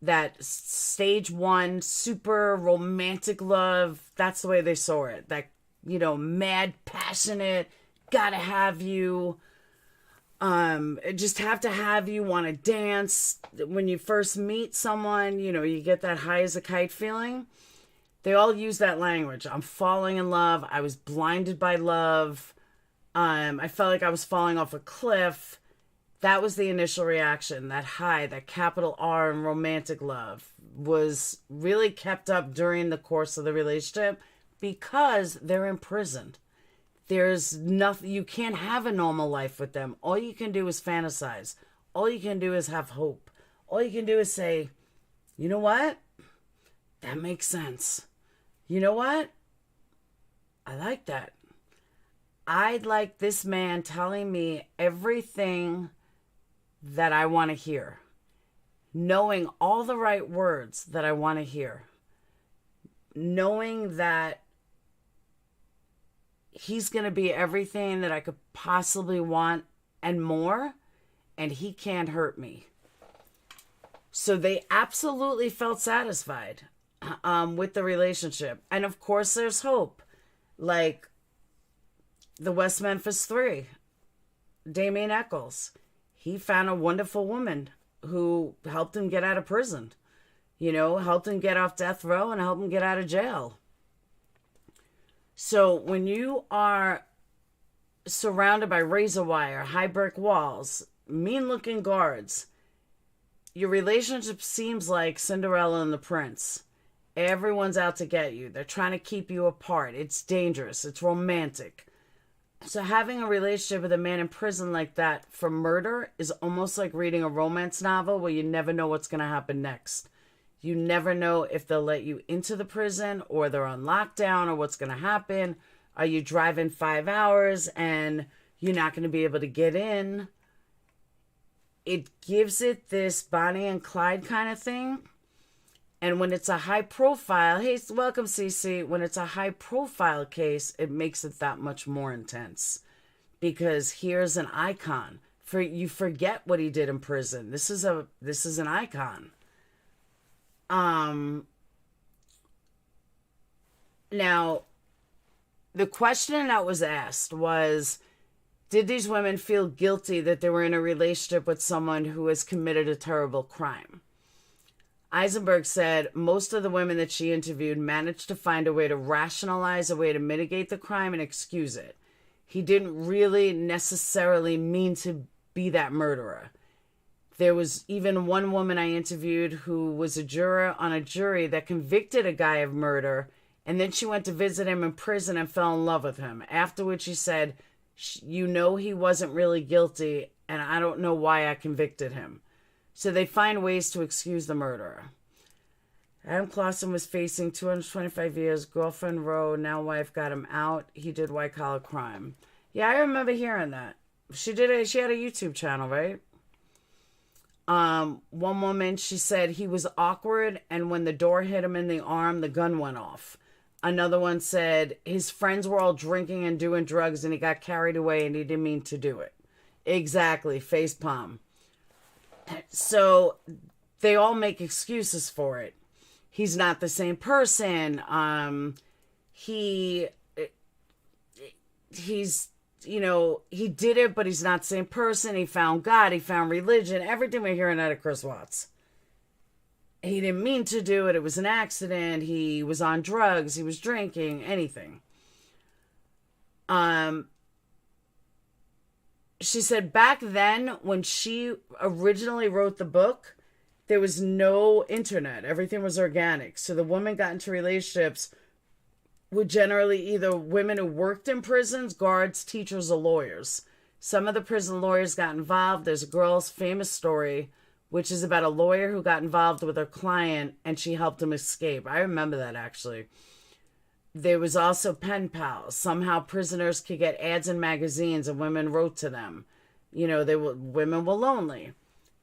That stage one, super romantic love, that's the way they saw it. That, mad, passionate, gotta have you, just have to have you, want to dance. When you first meet someone, you get that high as a kite feeling. They all use that language. I'm falling in love. I was blinded by love. I felt like I was falling off a cliff. That was the initial reaction. That high, that capital R in romantic love was really kept up during the course of the relationship because they're imprisoned. There's nothing, you can't have a normal life with them. All you can do is fantasize. All you can do is have hope. All you can do is say, you know what? That makes sense. You know what? I like that. I'd like this man telling me everything that I want to hear. Knowing all the right words that I want to hear. Knowing that he's going to be everything that I could possibly want and more, and he can't hurt me. So they absolutely felt satisfied with the relationship. And of course, there's hope. Like the West Memphis Three, Damien Eccles. He found a wonderful woman who helped him get out of prison. Helped him get off death row and helped him get out of jail. So when you are surrounded by razor wire, high brick walls, mean-looking guards, your relationship seems like Cinderella and the Prince. Everyone's out to get you. They're trying to keep you apart. It's dangerous. It's romantic. So having a relationship with a man in prison like that for murder is almost like reading a romance novel where you never know what's going to happen next. You never know if they'll let you into the prison or they're on lockdown or what's going to happen. Are you driving 5 hours and you're not going to be able to get in? It gives it this Bonnie and Clyde kind of thing. And when it's a high profile, hey, welcome CC. When it's a high profile case, it makes it that much more intense. Because here's an icon. You forget what he did in prison. This is an icon. Now, the question that was asked was, did these women feel guilty that they were in a relationship with someone who has committed a terrible crime? Eisenberg said most of the women that she interviewed managed to find a way to rationalize a way to mitigate the crime and excuse it. He didn't really necessarily mean to be that murderer. There was even one woman I interviewed who was a juror on a jury that convicted a guy of murder, and then she went to visit him in prison and fell in love with him. Afterwards, she said, he wasn't really guilty, and I don't know why I convicted him. So they find ways to excuse the murderer. Adam Clausen was facing 225 years, girlfriend Roe, now wife got him out. He did white collar crime. Yeah, I remember hearing that. She had a YouTube channel, right? One woman, she said he was awkward, and when the door hit him in the arm, the gun went off. Another one said his friends were all drinking and doing drugs, and he got carried away, and he didn't mean to do it. Exactly, facepalm. So they all make excuses for it. He's not the same person. He's he did it, but he's not the same person. He found God. He found religion. Everything we're hearing out of Chris Watts. He didn't mean to do it. It was an accident. He was on drugs. He was drinking. Anything. She said back then, when she originally wrote the book, there was no internet. Everything was organic. So the woman got into relationships with generally either women who worked in prisons, guards, teachers, or lawyers. Some of the prison lawyers got involved. There's a girl's famous story, which is about a lawyer who got involved with her client and she helped him escape. I remember that, actually. There was also pen pals. Somehow prisoners could get ads in magazines and women wrote to them. Women were lonely.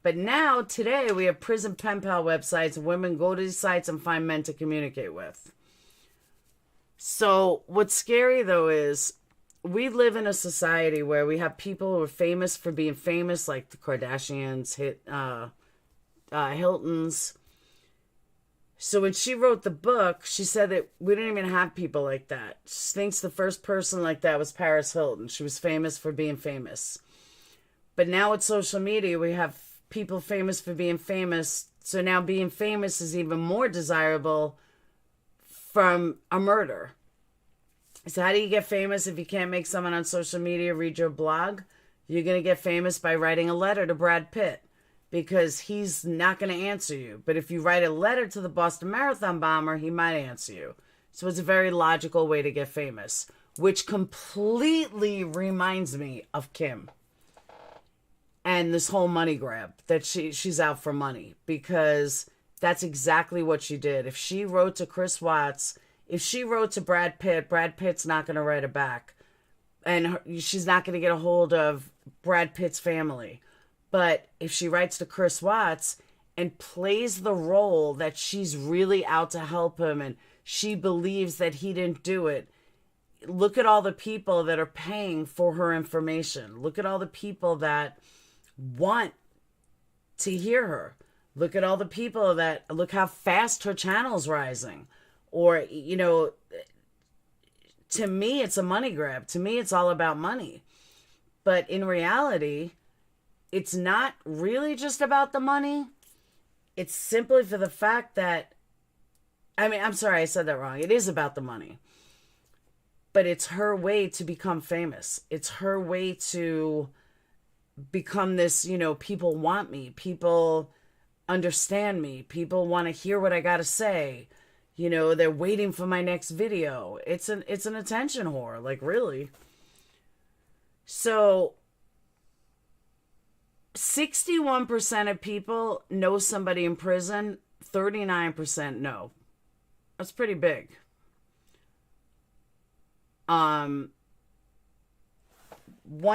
But now, today, we have prison pen pal websites and women go to these sites and find men to communicate with. So what's scary, though, is we live in a society where we have people who are famous for being famous, like the Kardashians, Hiltons. So when she wrote the book, she said that we didn't even have people like that. She thinks the first person like that was Paris Hilton. She was famous for being famous. But now with social media, we have people famous for being famous. So now being famous is even more desirable from a murder. So how do you get famous if you can't make someone on social media read your blog? You're going to get famous by writing a letter to Brad Pitt, because he's not going to answer you. But if you write a letter to the Boston Marathon bomber, he might answer you. So it's a very logical way to get famous, which completely reminds me of Kim and this whole money grab, that she's out for money, because that's exactly what she did. If she wrote to Chris Watts, if she wrote to Brad Pitt's not going to write her back. And she's not going to get a hold of Brad Pitt's family. But if she writes to Chris Watts and plays the role that she's really out to help him and she believes that he didn't do it, look at all the people that are paying for her information. Look at all the people that want to hear her. Look at all the people look how fast her channel's rising. Or, to me, it's a money grab. To me, it's all about money. But in reality, it's not really just about the money. It's simply for the fact that, I'm sorry, I said that wrong. It is about the money. But it's her way to become famous. It's her way to become this, people want me. People understand me. People want to hear what I got to say. They're waiting for my next video. It's an attention whore, like, really. So 61% of people know somebody in prison, 39% no. That's pretty big. One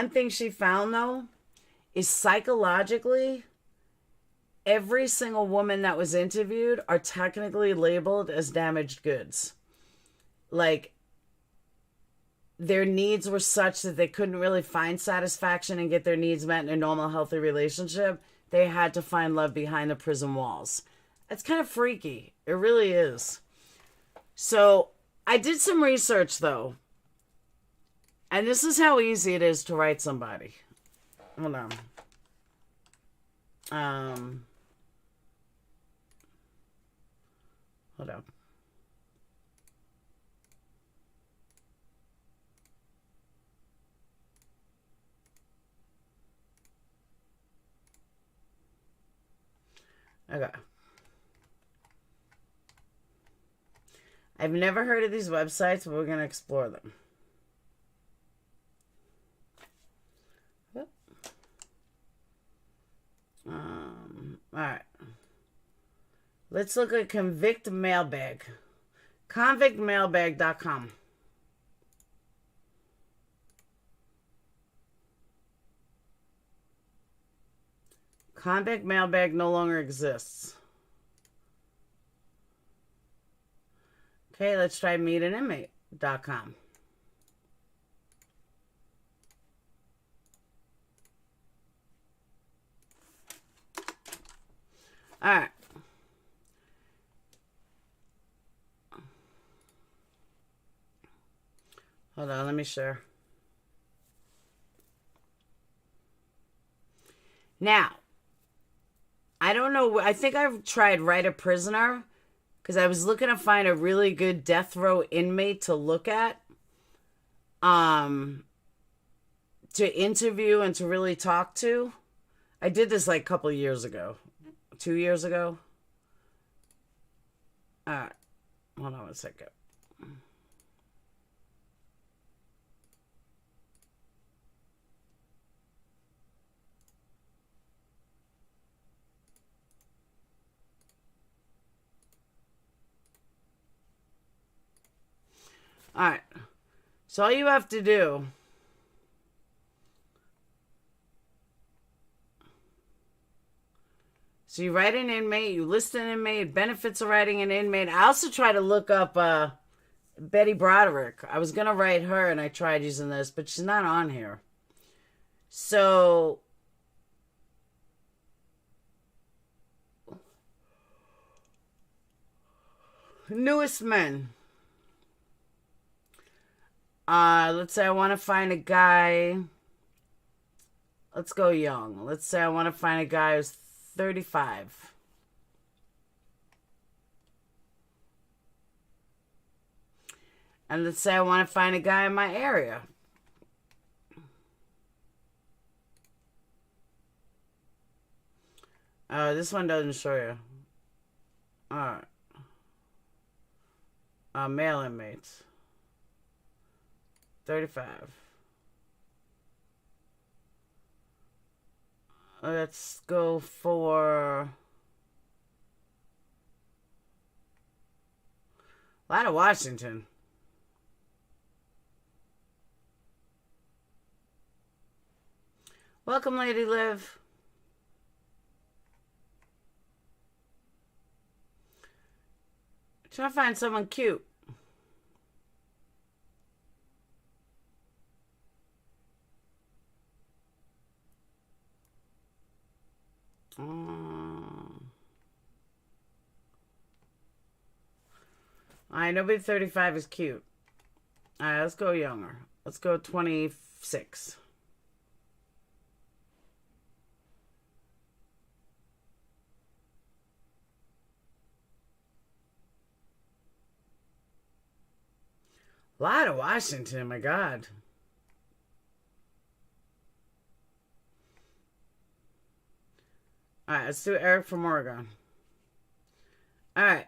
thing she found, though, is psychologically, every single woman that was interviewed are technically labeled as damaged goods. Like, their needs were such that they couldn't really find satisfaction and get their needs met in a normal, healthy relationship. They had to find love behind the prison walls. That's kind of freaky. It really is. So, I did some research, though. And this is how easy it is to write somebody. Hold on. Hold on. Okay. I've never heard of these websites, but we're going to explore them. All right. Let's look at Convict Mailbag. Convictmailbag.com. Convict Mailbag no longer exists. Okay, let's try meetaninmate.com. All right. Hold on, let me share. Now, I don't know. I think I've tried Write a Prisoner because I was looking to find a really good death row inmate to look at, to interview and to really talk to. I did this like a couple of years ago, 2 years ago. All right, hold on one second. All right. So all you have to do so you write an inmate, you list an inmate, benefits of writing an inmate. I also try to look up Betty Broderick. I was going to write her and I tried using this, but she's not on here. So newest men. Let's say I want to find a guy. Let's go young. Let's say I want to find a guy who's 35. And let's say I want to find a guy in my area. This one doesn't show you. Alright. Male inmates. 35. Let's go for a lot of Washington. Welcome, Lady Liv. Trying to find someone cute. Alright, nobody 35 is cute. Alright, let's go younger. Let's go 26. A lot of Washington, my God. Alright, let's do Eric from Oregon. Alright.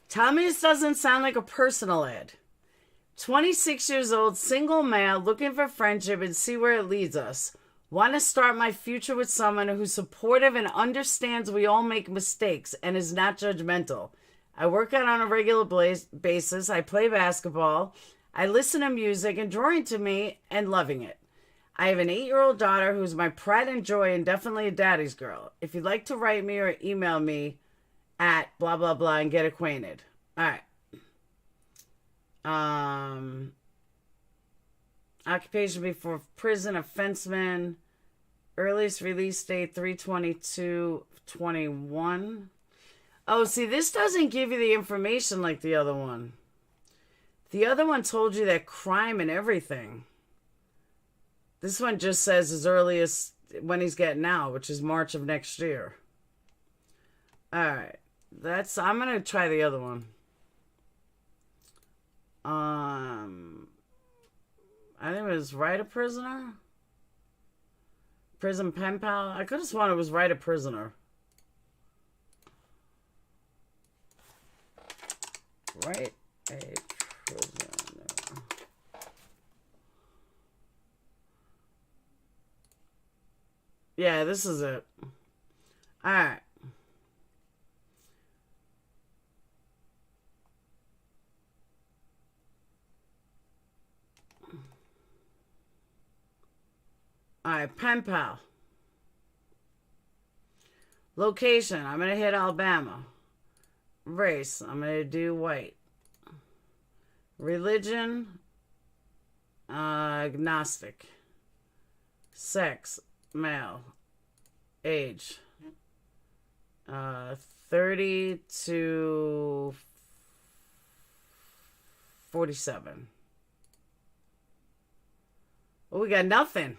Tell me this doesn't sound like a personal ad. 26 years old, single male, looking for friendship and see where it leads us. Want to start my future with someone who's supportive and understands we all make mistakes and is not judgmental. I work out on a regular basis. I play basketball. I listen to music, enjoying to me and loving it. I have an 8-year-old daughter who's my pride and joy and definitely a daddy's girl. If you'd like to write me or email me at blah, blah, blah and get acquainted. All right. Occupation before prison, offenseman. Earliest release date 3/22/21. Oh, see, this doesn't give you the information like the other one. The other one told you that crime and everything. This one just says as early as when he's getting out, which is March of next year. All right. I'm going to try the other one. I think it was Write a Prisoner. Prison Pen Pal. I could have sworn it was Write a Prisoner. Write a Prisoner. Yeah, this is it. Alright. Alright, Pen Pal. Location, I'm going to hit Alabama. Race, I'm going to do white. Religion, agnostic. Sex, male. Age, 30 to 47. Oh, we got nothing.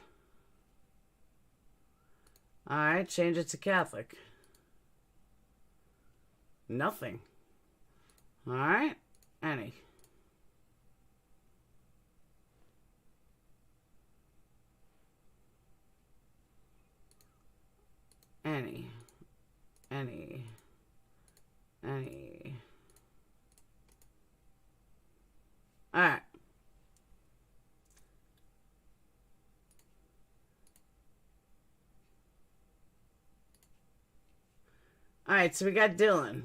All right, change it to Catholic. Nothing. All right, any. Any. Any. Any. All right. All right, so we got Dylan.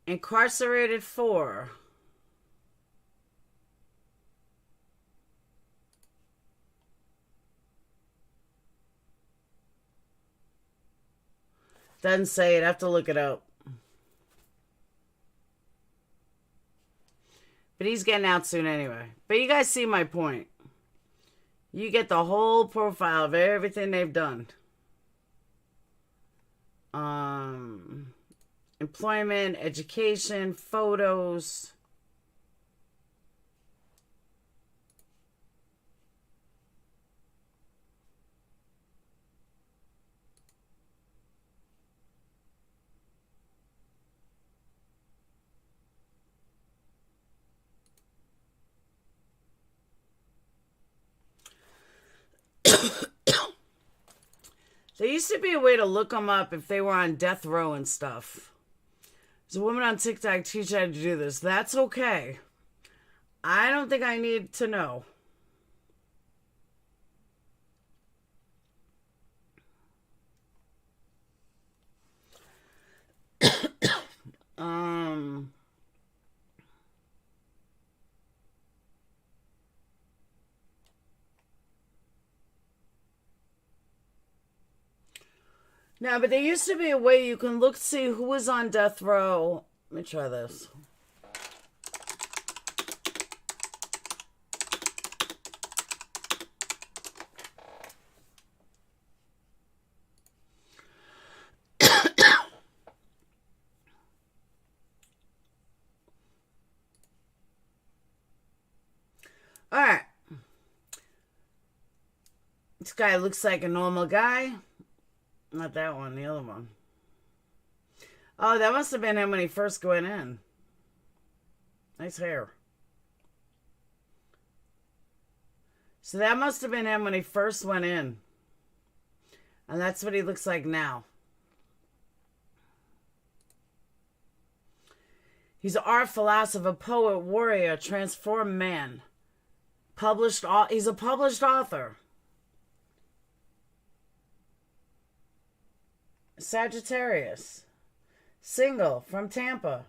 Incarcerated for doesn't say it. I have to look it up. But he's getting out soon anyway. But you guys see my point. You get the whole profile of everything they've done. Employment, education, photos. There used to be a way to look them up if they were on death row and stuff. There's a woman on TikTok teach how to do this. That's okay. I don't think I need to know. No, but there used to be a way you can look to see who was on death row. Let me try this. All right. This guy looks like a normal guy. Not that one, the other one. Oh, that must have been him when he first went in. Nice hair. So that must have been him when he first went in. And that's what he looks like now. He's an art philosopher, poet, warrior, transformed man. He's a published author. Sagittarius. Single, from Tampa.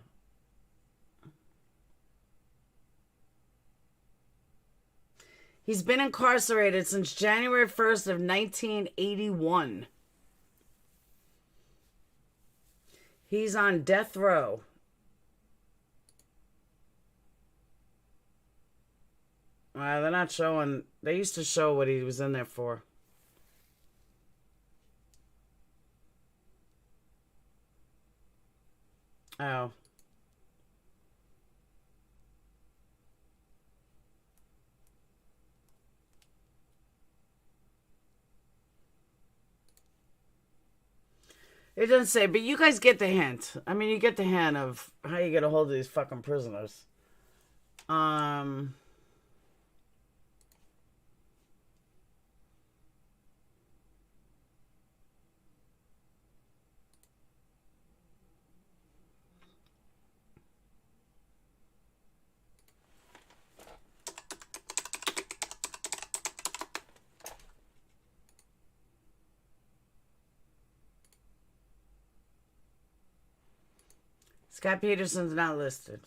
He's been incarcerated since January 1st of 1981. He's on death row. They're not showing. They used to show what he was in there for. Oh. It doesn't say, but you guys get the hint. I mean, you get the hint of how you get a hold of these fucking prisoners. Scott Peterson's not listed.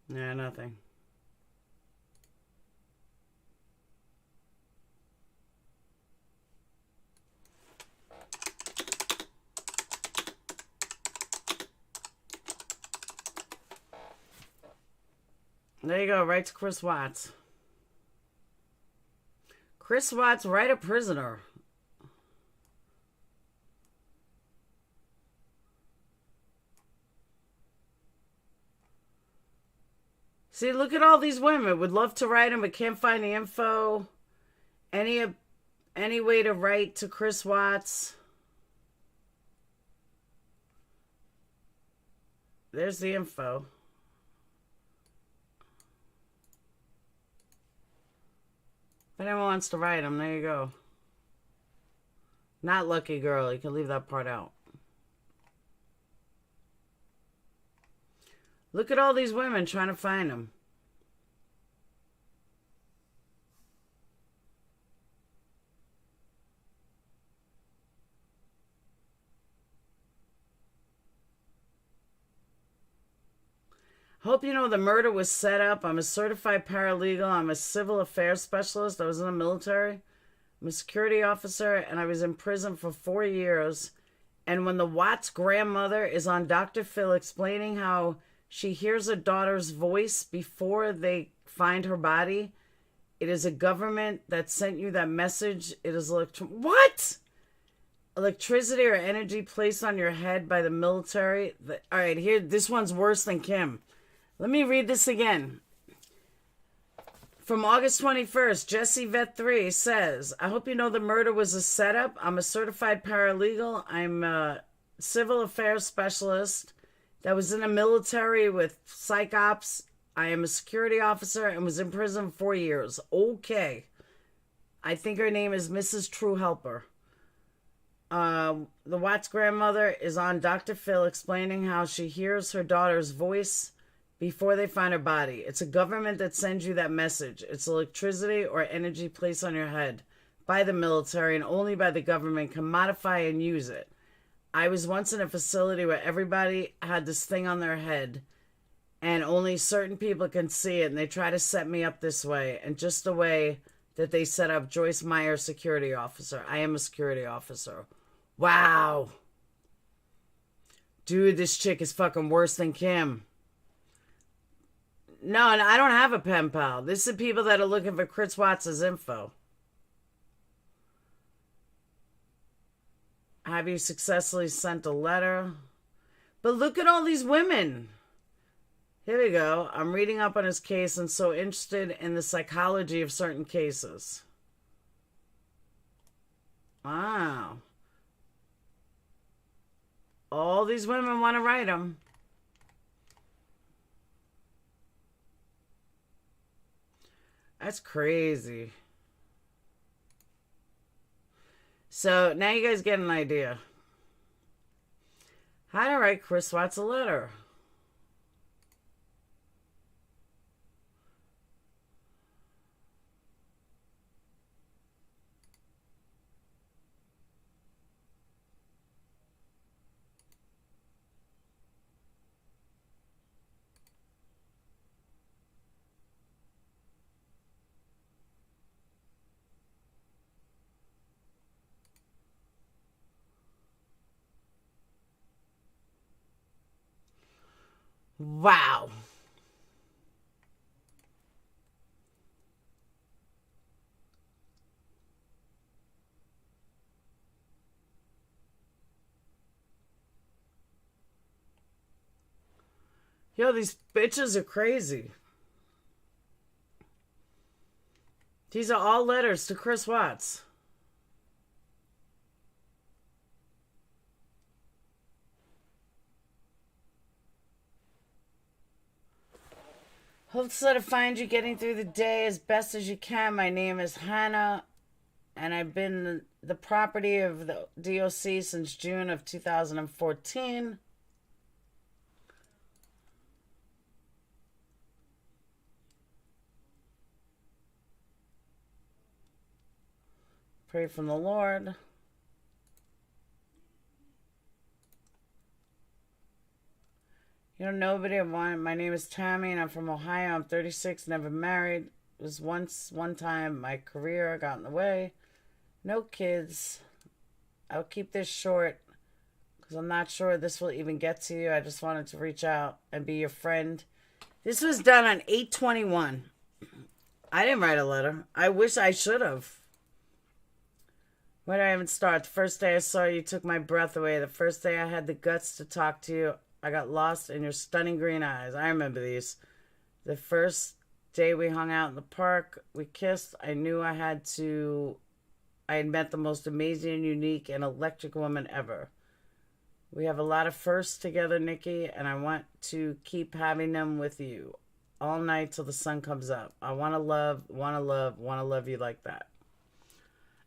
Yeah, nothing. There you go, right to Chris Watts. Chris Watts, right a prisoner. See, look at all these women. Would love to write them, but can't find the info. Any way to write to Chris Watts? There's the info. If anyone wants to write them, there you go. Not lucky girl. You can leave that part out. Look at all these women trying to find him. Hope you know the murder was set up. I'm a certified paralegal. I'm a civil affairs specialist. I was in the military. I'm a security officer, and I was in prison for 4 years. And when the Watts grandmother is on Dr. Phil explaining how she hears her daughter's voice before they find her body, it is a government that sent you that message. It is what? Electricity or energy placed on your head by the military. All right, here, this one's worse than Kim. Let me read this again. From August 21st, Jesse Vet 3 says, I hope you know the murder was a setup. I'm a certified paralegal. I'm a civil affairs specialist that was in the military with psych ops. I am a security officer and was in prison 4 years. Okay. I think her name is Mrs. True Helper. The Watts grandmother is on Dr. Phil explaining how she hears her daughter's voice before they find her body. It's a government that sends you that message. It's electricity or energy placed on your head by the military, and only by the government can modify and use it. I was once in a facility where everybody had this thing on their head, and only certain people can see it, and they try to set me up this way, and just the way that they set up Joyce Meyer, security officer. I am a security officer. Wow. Dude, this chick is fucking worse than Kim. No, and I don't have a pen pal. This is people that are looking for Chris Watts' info. Have you successfully sent a letter? But look at all these women. Here we go. I'm reading up on his case and so interested in the psychology of certain cases. Wow. All these women want to write him. That's crazy. So now you guys get an idea. How to write Chris Watts a letter. Wow. Yo, these bitches are crazy. These are all letters to Chris Watts. Hope to find you getting through the day as best as you can. My name is Hannah, and I've been the property of the DOC since June of 2014. Pray from the Lord. You know, nobody. My name is Tammy, and I'm from Ohio. I'm 36, never married. It was one time my career got in the way. No kids. I'll keep this short because I'm not sure this will even get to you. I just wanted to reach out and be your friend. This was done on 8/21. I didn't write a letter. I wish I should have. Where did I even start? The first day I saw you took my breath away. The first day I had the guts to talk to you, I got lost in your stunning green eyes. I remember these. The first day we hung out in the park, we kissed. I knew I had met the most amazing, unique, and electric woman ever. We have a lot of firsts together, Nikki, and I want to keep having them with you all night till the sun comes up. I want to love you like that.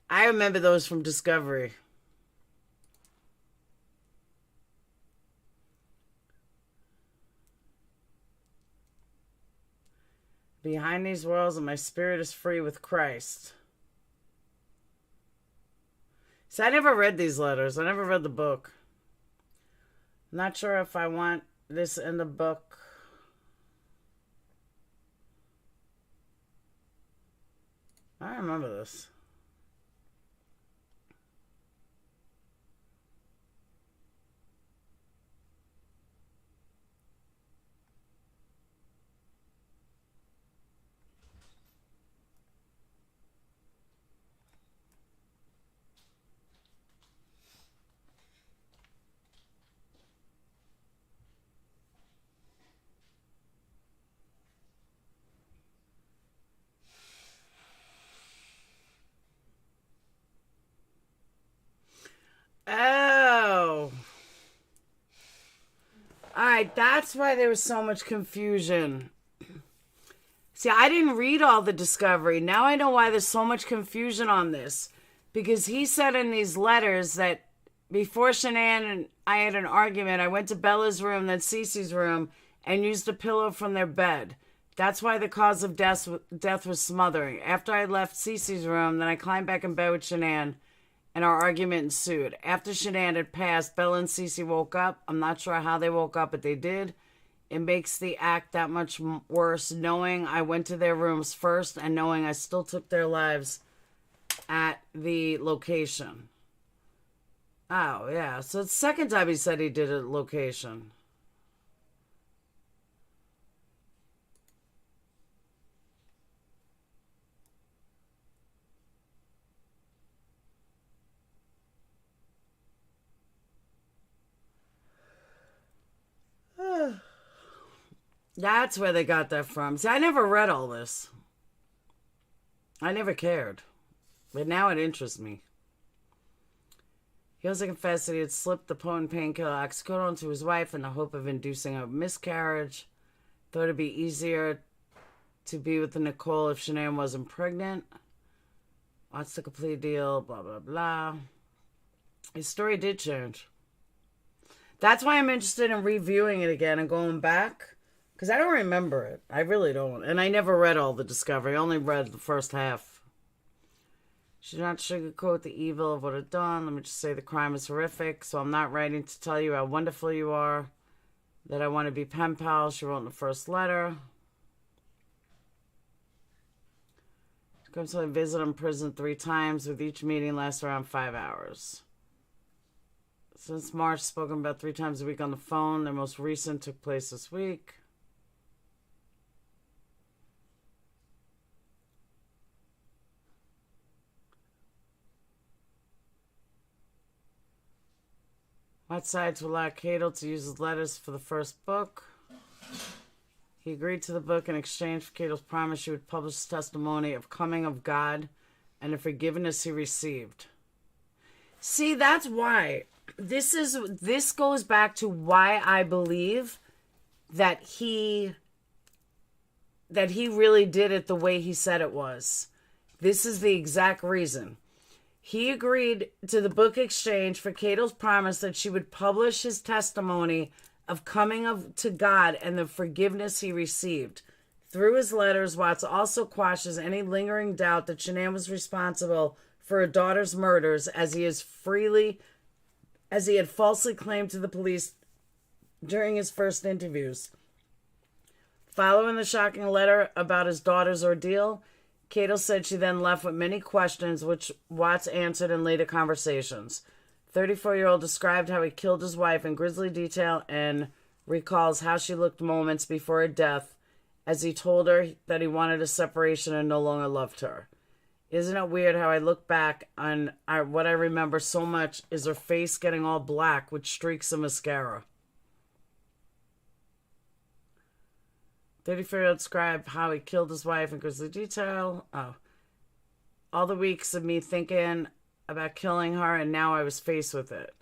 I remember those from Discovery. Behind these walls, and my spirit is free with Christ. See, I never read these letters. I never read the book. I'm not sure if I want this in the book. I remember this. Oh. Alright, that's why there was so much confusion. See, I didn't read all the Discovery. Now I know why there's so much confusion on this. Because he said in these letters that before Shanann and I had an argument, I went to Bella's room, then Cece's room, and used a pillow from their bed. That's why the cause of death was smothering. After I left Cece's room, then I climbed back in bed with Shanann, and our argument ensued. After Shanann had passed, Bella and Cece woke up. I'm not sure how they woke up, but they did. It makes the act that much worse knowing I went to their rooms first and knowing I still took their lives at the location. Oh, yeah. So it's the second time he said he did a location. That's where they got that from. See, I never read all this. I never cared. But now it interests me. He also confessed that he had slipped the potent painkiller oxycodone to his wife in the hope of inducing a miscarriage. Thought it'd be easier to be with Nicole if Shanann wasn't pregnant. Wants the complete deal, blah, blah, blah. His story did change. That's why I'm interested in reviewing it again and going back. Because I don't remember it. I really don't. And I never read all the Discovery. I only read the first half. Should not sugarcoat the evil of what it done. Let me just say the crime is horrific. So I'm not writing to tell you how wonderful you are. That I want to be pen pals. She wrote in the first letter. She comes to visit in prison 3 times, with each meeting lasts around 5 hours. Since March, spoken about 3 times a week on the phone. The most recent took place this week. What side to allow Cato to use his letters for the first book? He agreed to the book in exchange for Cato's promise she would publish his testimony of coming of God and the forgiveness he received. See, that's why. This goes back to why I believe that he really did it the way he said it was. This is the exact reason. He agreed to the book exchange for Cato's promise that she would publish his testimony of coming to God and the forgiveness he received. Through his letters, Watts also quashes any lingering doubt that Shanann was responsible for her daughter's murders, as he had falsely claimed to the police during his first interviews. Following the shocking letter about his daughter's ordeal, Cato said she then left with many questions, which Watts answered in later conversations. 34-year-old described how he killed his wife in grisly detail and recalls how she looked moments before her death as he told her that he wanted a separation and no longer loved her. Isn't it weird how I look back on what I remember so much is her face getting all black with streaks of mascara. 34-year-old described how he killed his wife in grisly detail. Oh. All the weeks of me thinking about killing her, and now I was faced with it.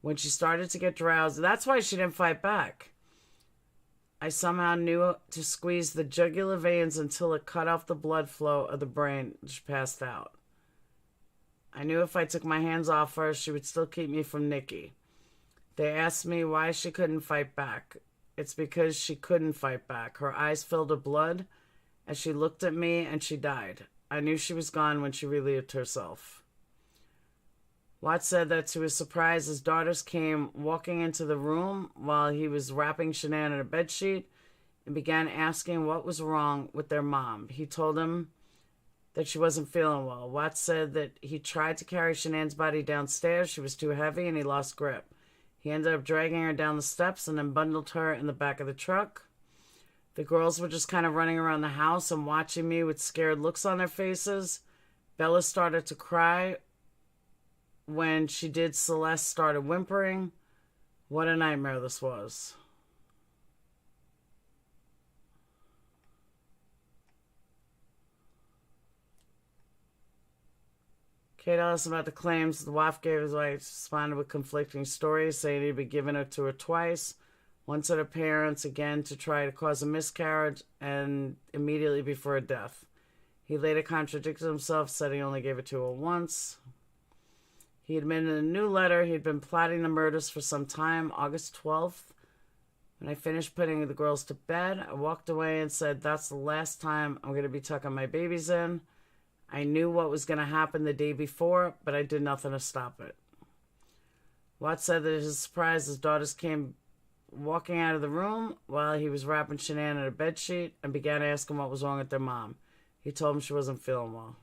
When she started to get drowsy, that's why she didn't fight back. I somehow knew to squeeze the jugular veins until it cut off the blood flow of the brain. She passed out. I knew if I took my hands off her, she would still keep me from Nikki. They asked me why she couldn't fight back. It's because she couldn't fight back. Her eyes filled with blood as she looked at me, and she died. I knew she was gone when she relieved herself. Watts said that to his surprise, his daughters came walking into the room while he was wrapping Shanann in a bedsheet and began asking what was wrong with their mom. He told them that she wasn't feeling well. Watts said that he tried to carry Shanann's body downstairs. She was too heavy and he lost grip. He ended up dragging her down the steps and then bundled her in the back of the truck. The girls were just kind of running around the house and watching me with scared looks on their faces. Bella started to cry. When she did, Celeste started whimpering. What a nightmare this was. Kate asked about the claims the wife gave his wife, responded with conflicting stories, saying he'd been giving it to her twice. Once at her parents, again to try to cause a miscarriage, and immediately before her death. He later contradicted himself, said he only gave it to her once. He admitted in a new letter he'd been plotting the murders for some time. August 12th, when I finished putting the girls to bed, I walked away and said, that's the last time I'm going to be tucking my babies in. I knew what was going to happen the day before, but I did nothing to stop it. Watts said that to his surprise, his daughters came walking out of the room while he was wrapping Shanann in a bedsheet and began asking what was wrong with their mom. He told them she wasn't feeling well.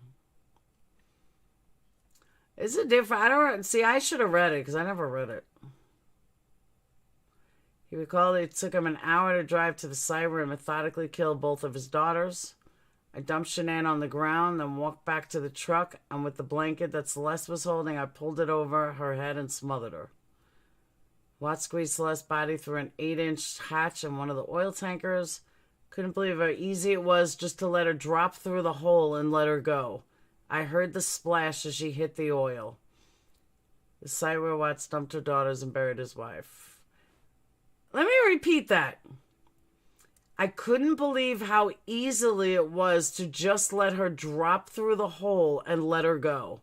Is it different? I should have read it because I never read it. He recalled it took him an hour to drive to the site where he methodically killed both of his daughters. I dumped Shanann on the ground, then walked back to the truck, and with the blanket that Celeste was holding, I pulled it over her head and smothered her. Watts squeezed Celeste's body through an 8-inch hatch in one of the oil tankers. Couldn't believe how easy it was just to let her drop through the hole and let her go. I heard the splash as she hit the oil. The site where Watts dumped her daughters and buried his wife. Let me repeat that. I couldn't believe how easily it was to just let her drop through the hole and let her go.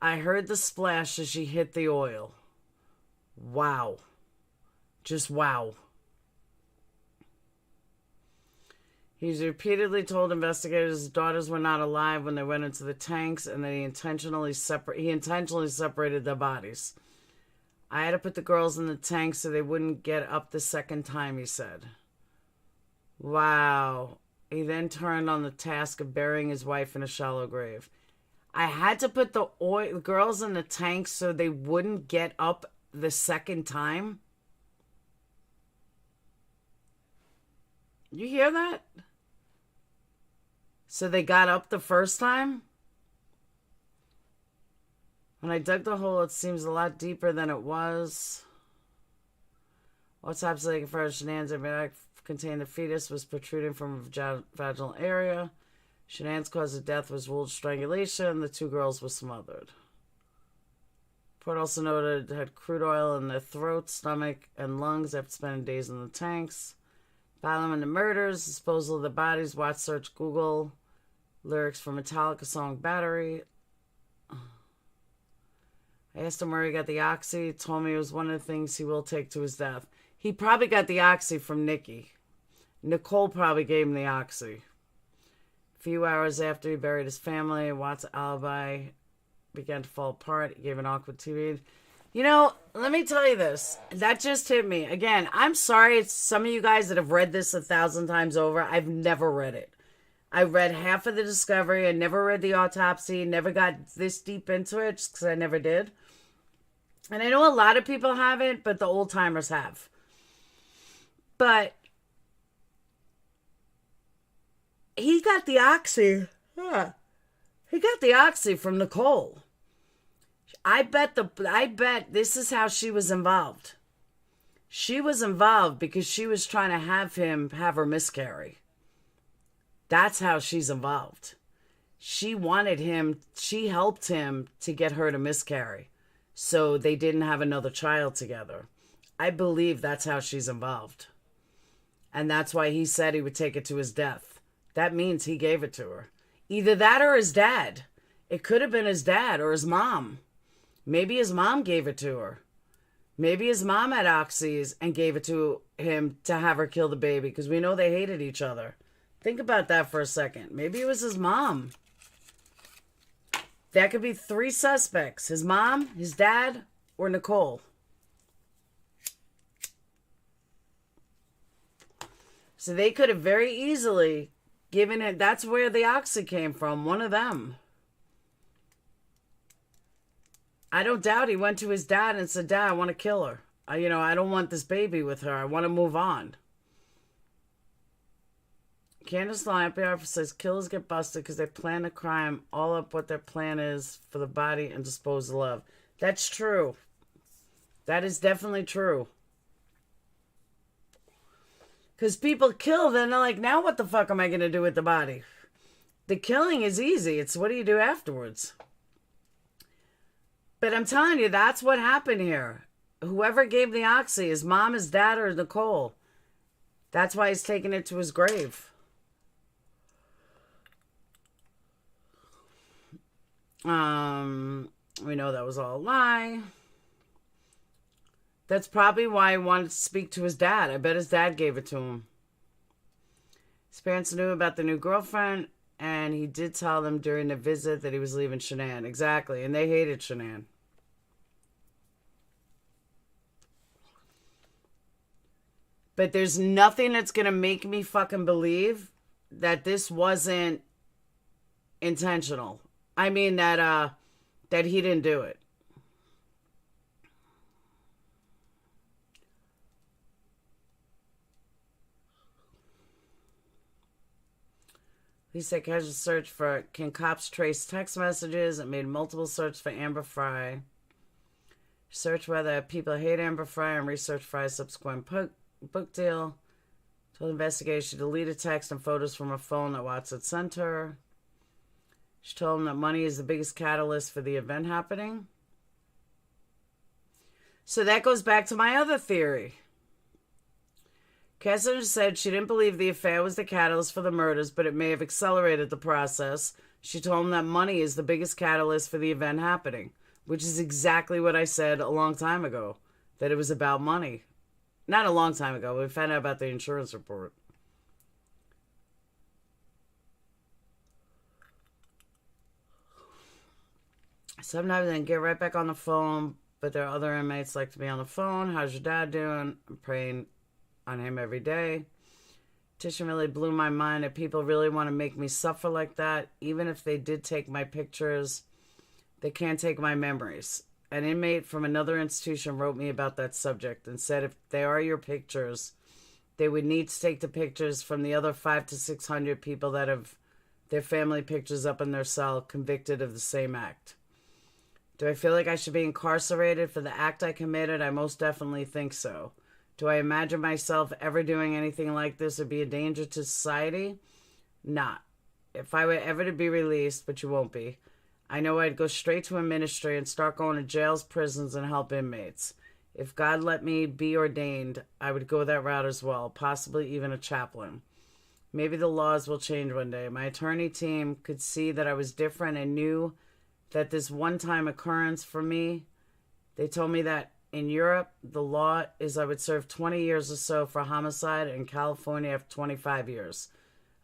I heard the splash as she hit the oil. Wow. Just wow. He's repeatedly told investigators his daughters were not alive when they went into the tanks and that he intentionally separated their bodies. I had to put the girls in the tanks so they wouldn't get up the second time, he said. Wow. He then turned on the task of burying his wife in a shallow grave. I had to put the girls in the tanks so they wouldn't get up the second time. You hear that? So they got up the first time? When I dug the hole, it seems a lot deeper than it was. What's happening for Shanann's bag contained the fetus was protruding from a vaginal area. Shanann's cause of death was ruled strangulation. The two girls were smothered. Report also noted it had crude oil in their throat, stomach, and lungs after spending days in the tanks. Following the murders, disposal of the bodies, Watts searched Google lyrics for Metallica song Battery. I asked him where he got the oxy. He told me it was one of the things he will take to his death. He probably got the oxy from Nikki. Nicole probably gave him the oxy. A few hours after he buried his family, Watts' alibi began to fall apart. He gave an awkward TV. You know, let me tell you this. That just hit me. Again, I'm sorry. It's some of you guys that have read this 1,000 times over. I've never read it. I read half of the discovery. I never read the autopsy. Never got this deep into it just because I never did. And I know a lot of people haven't, but the old timers have. But he got the oxy. Yeah. He got the oxy from Nicole. I bet this is how she was involved. She was involved because she was trying to have him have her miscarry. That's how she's involved. She wanted him, she helped him to get her to miscarry. So they didn't have another child together. I believe that's how she's involved. And that's why he said he would take it to his death. That means he gave it to her. Either that or his dad. It could have been his dad or his mom. Maybe his mom gave it to her. Maybe his mom had oxys and gave it to him to have her kill the baby, because we know they hated each other. Think about that for a second. Maybe it was his mom. That could be 3 suspects. His mom, his dad, or Nicole. So they could have very easily given it. That's where the oxy came from. One of them. I don't doubt he went to his dad and said, Dad, I want to kill her. I don't want this baby with her. I want to move on. Candace Lyon, FBI says killers get busted because they plan a crime all up what their plan is for the body and disposal of. That's true. That is definitely true. Because people kill, then they're like, now what the fuck am I going to do with the body? The killing is easy. It's what do you do afterwards? But I'm telling you, that's what happened here. Whoever gave the oxy, his mom, his dad, or Nicole. That's why he's taking it to his grave. We know that was all a lie. That's probably why he wanted to speak to his dad. I bet his dad gave it to him. His parents knew about the new girlfriend, and he did tell them during the visit that he was leaving Shanann. Exactly, and they hated Shanann. But there's nothing that's going to make me fucking believe that this wasn't intentional. I mean that he didn't do it. He said casual search for can cops trace text messages and made multiple searches for Amber Fry. Search whether people hate Amber Fry and research Fry's subsequent book deal. Told investigators she deleted text and photos from her phone that Watson sent her. She told him that money is the biggest catalyst for the event happening. So that goes back to my other theory. Kessler said she didn't believe the affair was the catalyst for the murders, but it may have accelerated the process. She told him that money is the biggest catalyst for the event happening, which is exactly what I said a long time ago, that it was about money. Not a long time ago. We found out about the insurance report. Sometimes they get right back on the phone, but their other inmates like to be on the phone. How's your dad doing? I'm praying on him every day. Tisha really blew my mind that people really want to make me suffer like that. Even if they did take my pictures, they can't take my memories. An inmate from another institution wrote me about that subject and said if they are your pictures, they would need to take the pictures from the other 500 to 600 people that have their family pictures up in their cell convicted of the same act. Do I feel like I should be incarcerated for the act I committed? I most definitely think so. Do I imagine myself ever doing anything like this would be a danger to society? Not. If I were ever to be released, but you won't be, I know I'd go straight to a ministry and start going to jails, prisons, and help inmates. If God let me be ordained, I would go that route as well, possibly even a chaplain. Maybe the laws will change one day. My attorney team could see that I was different and knew that this one-time occurrence for me. They told me that in Europe, the law is I would serve 20 years or so for homicide. In California, after 25 years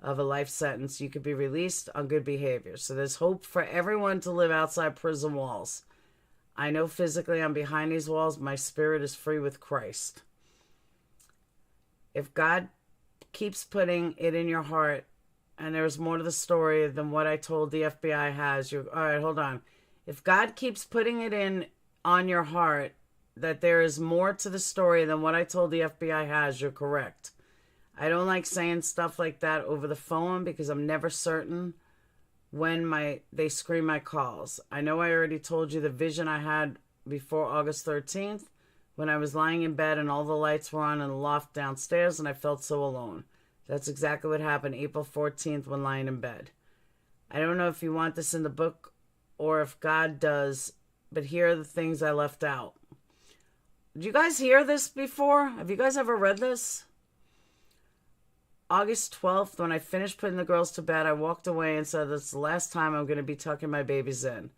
of a life sentence, you could be released on good behavior. So there's hope for everyone to live outside prison walls. I know physically I'm behind these walls. My spirit is free with Christ. If God keeps putting it in your heart, and there's more to the story than what I told the FBI has. All right, hold on. If God keeps putting it in on your heart that there is more to the story than what I told the FBI has, you're correct. I don't like saying stuff like that over the phone because I'm never certain when they screen my calls. I know I already told you the vision I had before August 13th when I was lying in bed and all the lights were on in the loft downstairs and I felt so alone. That's exactly what happened April 14th when lying in bed. I don't know if you want this in the book or if God does, but here are the things I left out. Did you guys hear this before? Have you guys ever read this? August 12th, when I finished putting the girls to bed, I walked away and said, that's the last time I'm going to be tucking my babies in.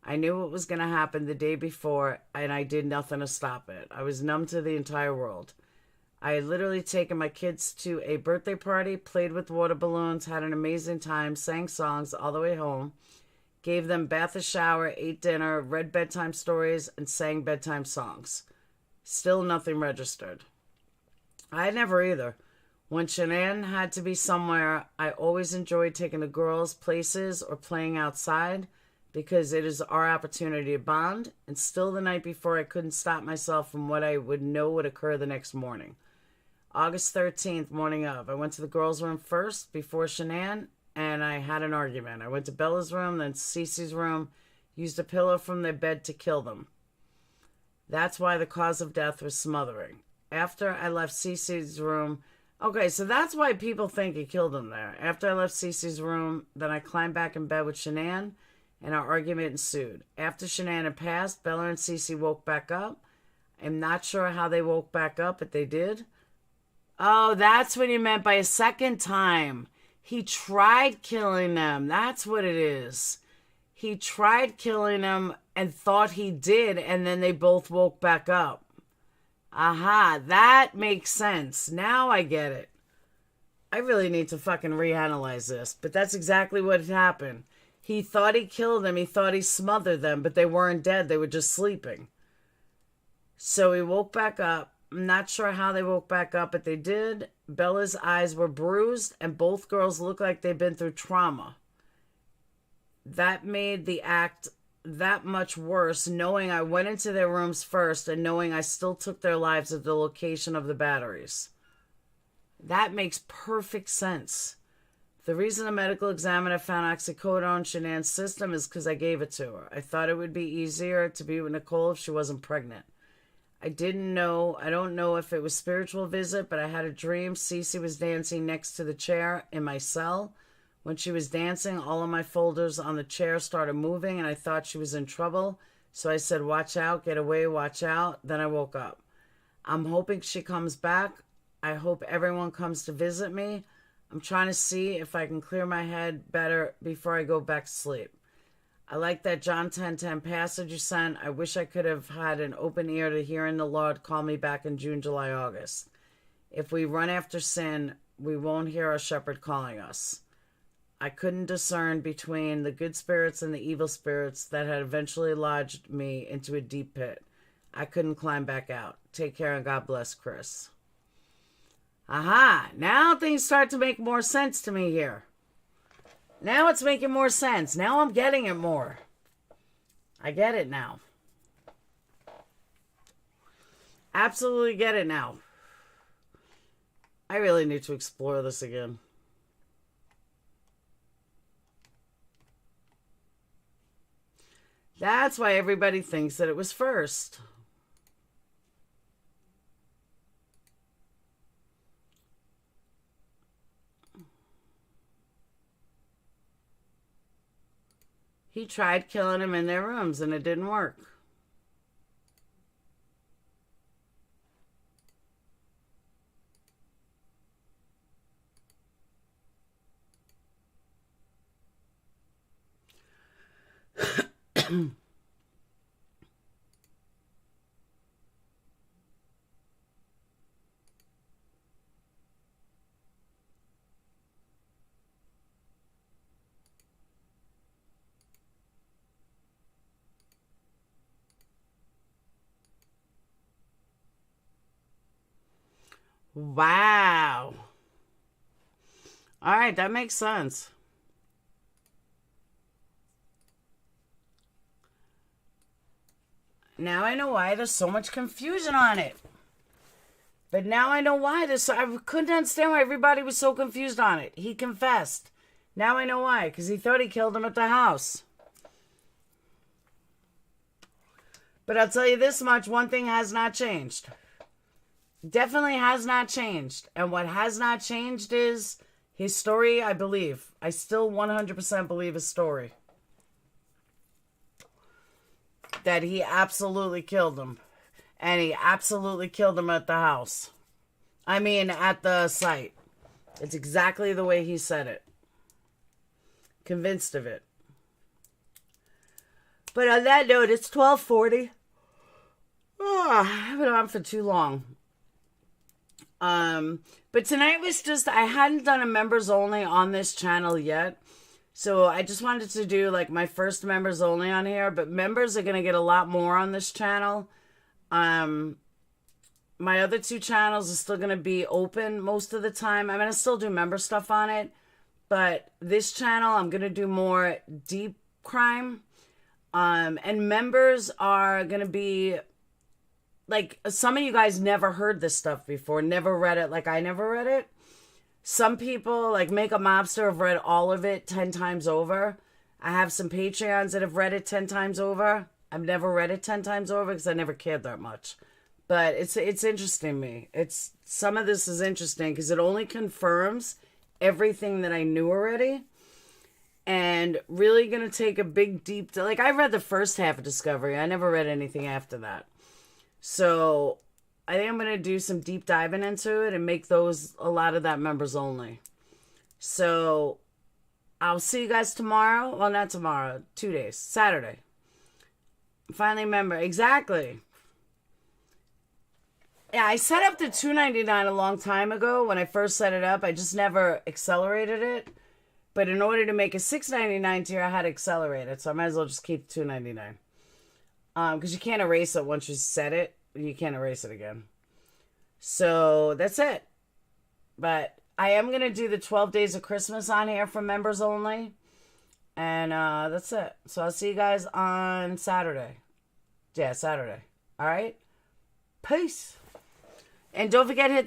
I knew what was going to happen the day before, and I did nothing to stop it. I was numb to the entire world. I had literally taken my kids to a birthday party, played with water balloons, had an amazing time, sang songs all the way home, gave them bath and shower, ate dinner, read bedtime stories, and sang bedtime songs. Still nothing registered. I never either. When Shanann had to be somewhere, I always enjoyed taking the girls places or playing outside because it is our opportunity to bond. And still the night before, I couldn't stop myself from what I would know would occur the next morning. August 13th, morning of. I went to the girls' room first before Shanann, and I had an argument. I went to Bella's room, then Cece's room, used a pillow from their bed to kill them. That's why the cause of death was smothering. After I left Cece's room... Okay, so that's why people think he killed them there. After I left Cece's room, then I climbed back in bed with Shanann, and our argument ensued. After Shanann had passed, Bella and Cece woke back up. I'm not sure how they woke back up, but they did. Oh, that's what he meant by a second time. He tried killing them. That's what it is. He tried killing them and thought he did, and then they both woke back up. Aha, that makes sense. Now I get it. I really need to fucking reanalyze this, but that's exactly what happened. He thought he killed them. He thought he smothered them, but they weren't dead. They were just sleeping. So he woke back up. I'm not sure how they woke back up, but they did. Bella's eyes were bruised, and both girls looked like they'd been through trauma. That made the act that much worse, knowing I went into their rooms first and knowing I still took their lives at the location of the batteries. That makes perfect sense. The reason the medical examiner found oxycodone in Shanann's system is because I gave it to her. I thought it would be easier to be with Nicole if she wasn't pregnant. I don't know if it was spiritual visit, but I had a dream Cece was dancing next to the chair in my cell. When she was dancing, all of my folders on the chair started moving, and I thought she was in trouble. So I said, watch out, get away, watch out. Then I woke up. I'm hoping she comes back. I hope everyone comes to visit me. I'm trying to see if I can clear my head better before I go back to sleep. I like that John 10:10 passage you sent. I wish I could have had an open ear to hearing the Lord call me back in June, July, August. If we run after sin, we won't hear our shepherd calling us. I couldn't discern between the good spirits and the evil spirits that had eventually lodged me into a deep pit. I couldn't climb back out. Take care and God bless, Chris. Aha! Now things start to make more sense to me here. Now it's making more sense. Now I'm getting it more. I get it now. Absolutely get it now. I really need to explore this again. That's why everybody thinks that it was first. He tried killing them in their rooms and it didn't work. Wow. All right, that makes sense. Now I know why there's so much confusion on it. But now I know why I couldn't understand why everybody was so confused on it. He confessed. Now I know why, because he thought he killed him at the house. But I'll tell you this much, one thing has not changed. Definitely has not changed. And what has not changed is his story, I believe. I still 100% believe his story. That he absolutely killed him. And he absolutely killed him at the house. I mean, at the site. It's exactly the way he said it. Convinced of it. But on that note, it's 12:40. Oh, I've been on for too long. But tonight was just, I hadn't done a members only on this channel yet. So I just wanted to do like my first members only on here. But members are going to get a lot more on this channel. My other two channels are still going to be open most of the time. I'm going to still do member stuff on it. But this channel, I'm going to do more deep crime. And members are going to be, like, some of you guys never heard this stuff before, never read it like I never read it. Some people, like Makeup Mobster, have read all of it 10 times over. I have some Patreons that have read it 10 times over. I've never read it 10 times over because I never cared that much. But it's interesting to me. Some of this is interesting because it only confirms everything that I knew already. And really going to take a big deep... Like, I read the first half of Discovery. I never read anything after that. So, I think I'm going to do some deep diving into it and make those, a lot of that members only. So, I'll see you guys tomorrow. Well, not tomorrow. 2 days. Saturday. Finally member. Exactly. Yeah, I set up the $2.99 a long time ago when I first set it up. I just never accelerated it. But in order to make a $6.99 tier, I had to accelerate it. So I might as well just keep the $2.99. Because you can't erase it once you set it. You can't erase it again. So that's it. But I am going to do the 12 Days of Christmas on here for members only. And that's it. So I'll see you guys on Saturday. Yeah, Saturday. All right? Peace. And don't forget to hit that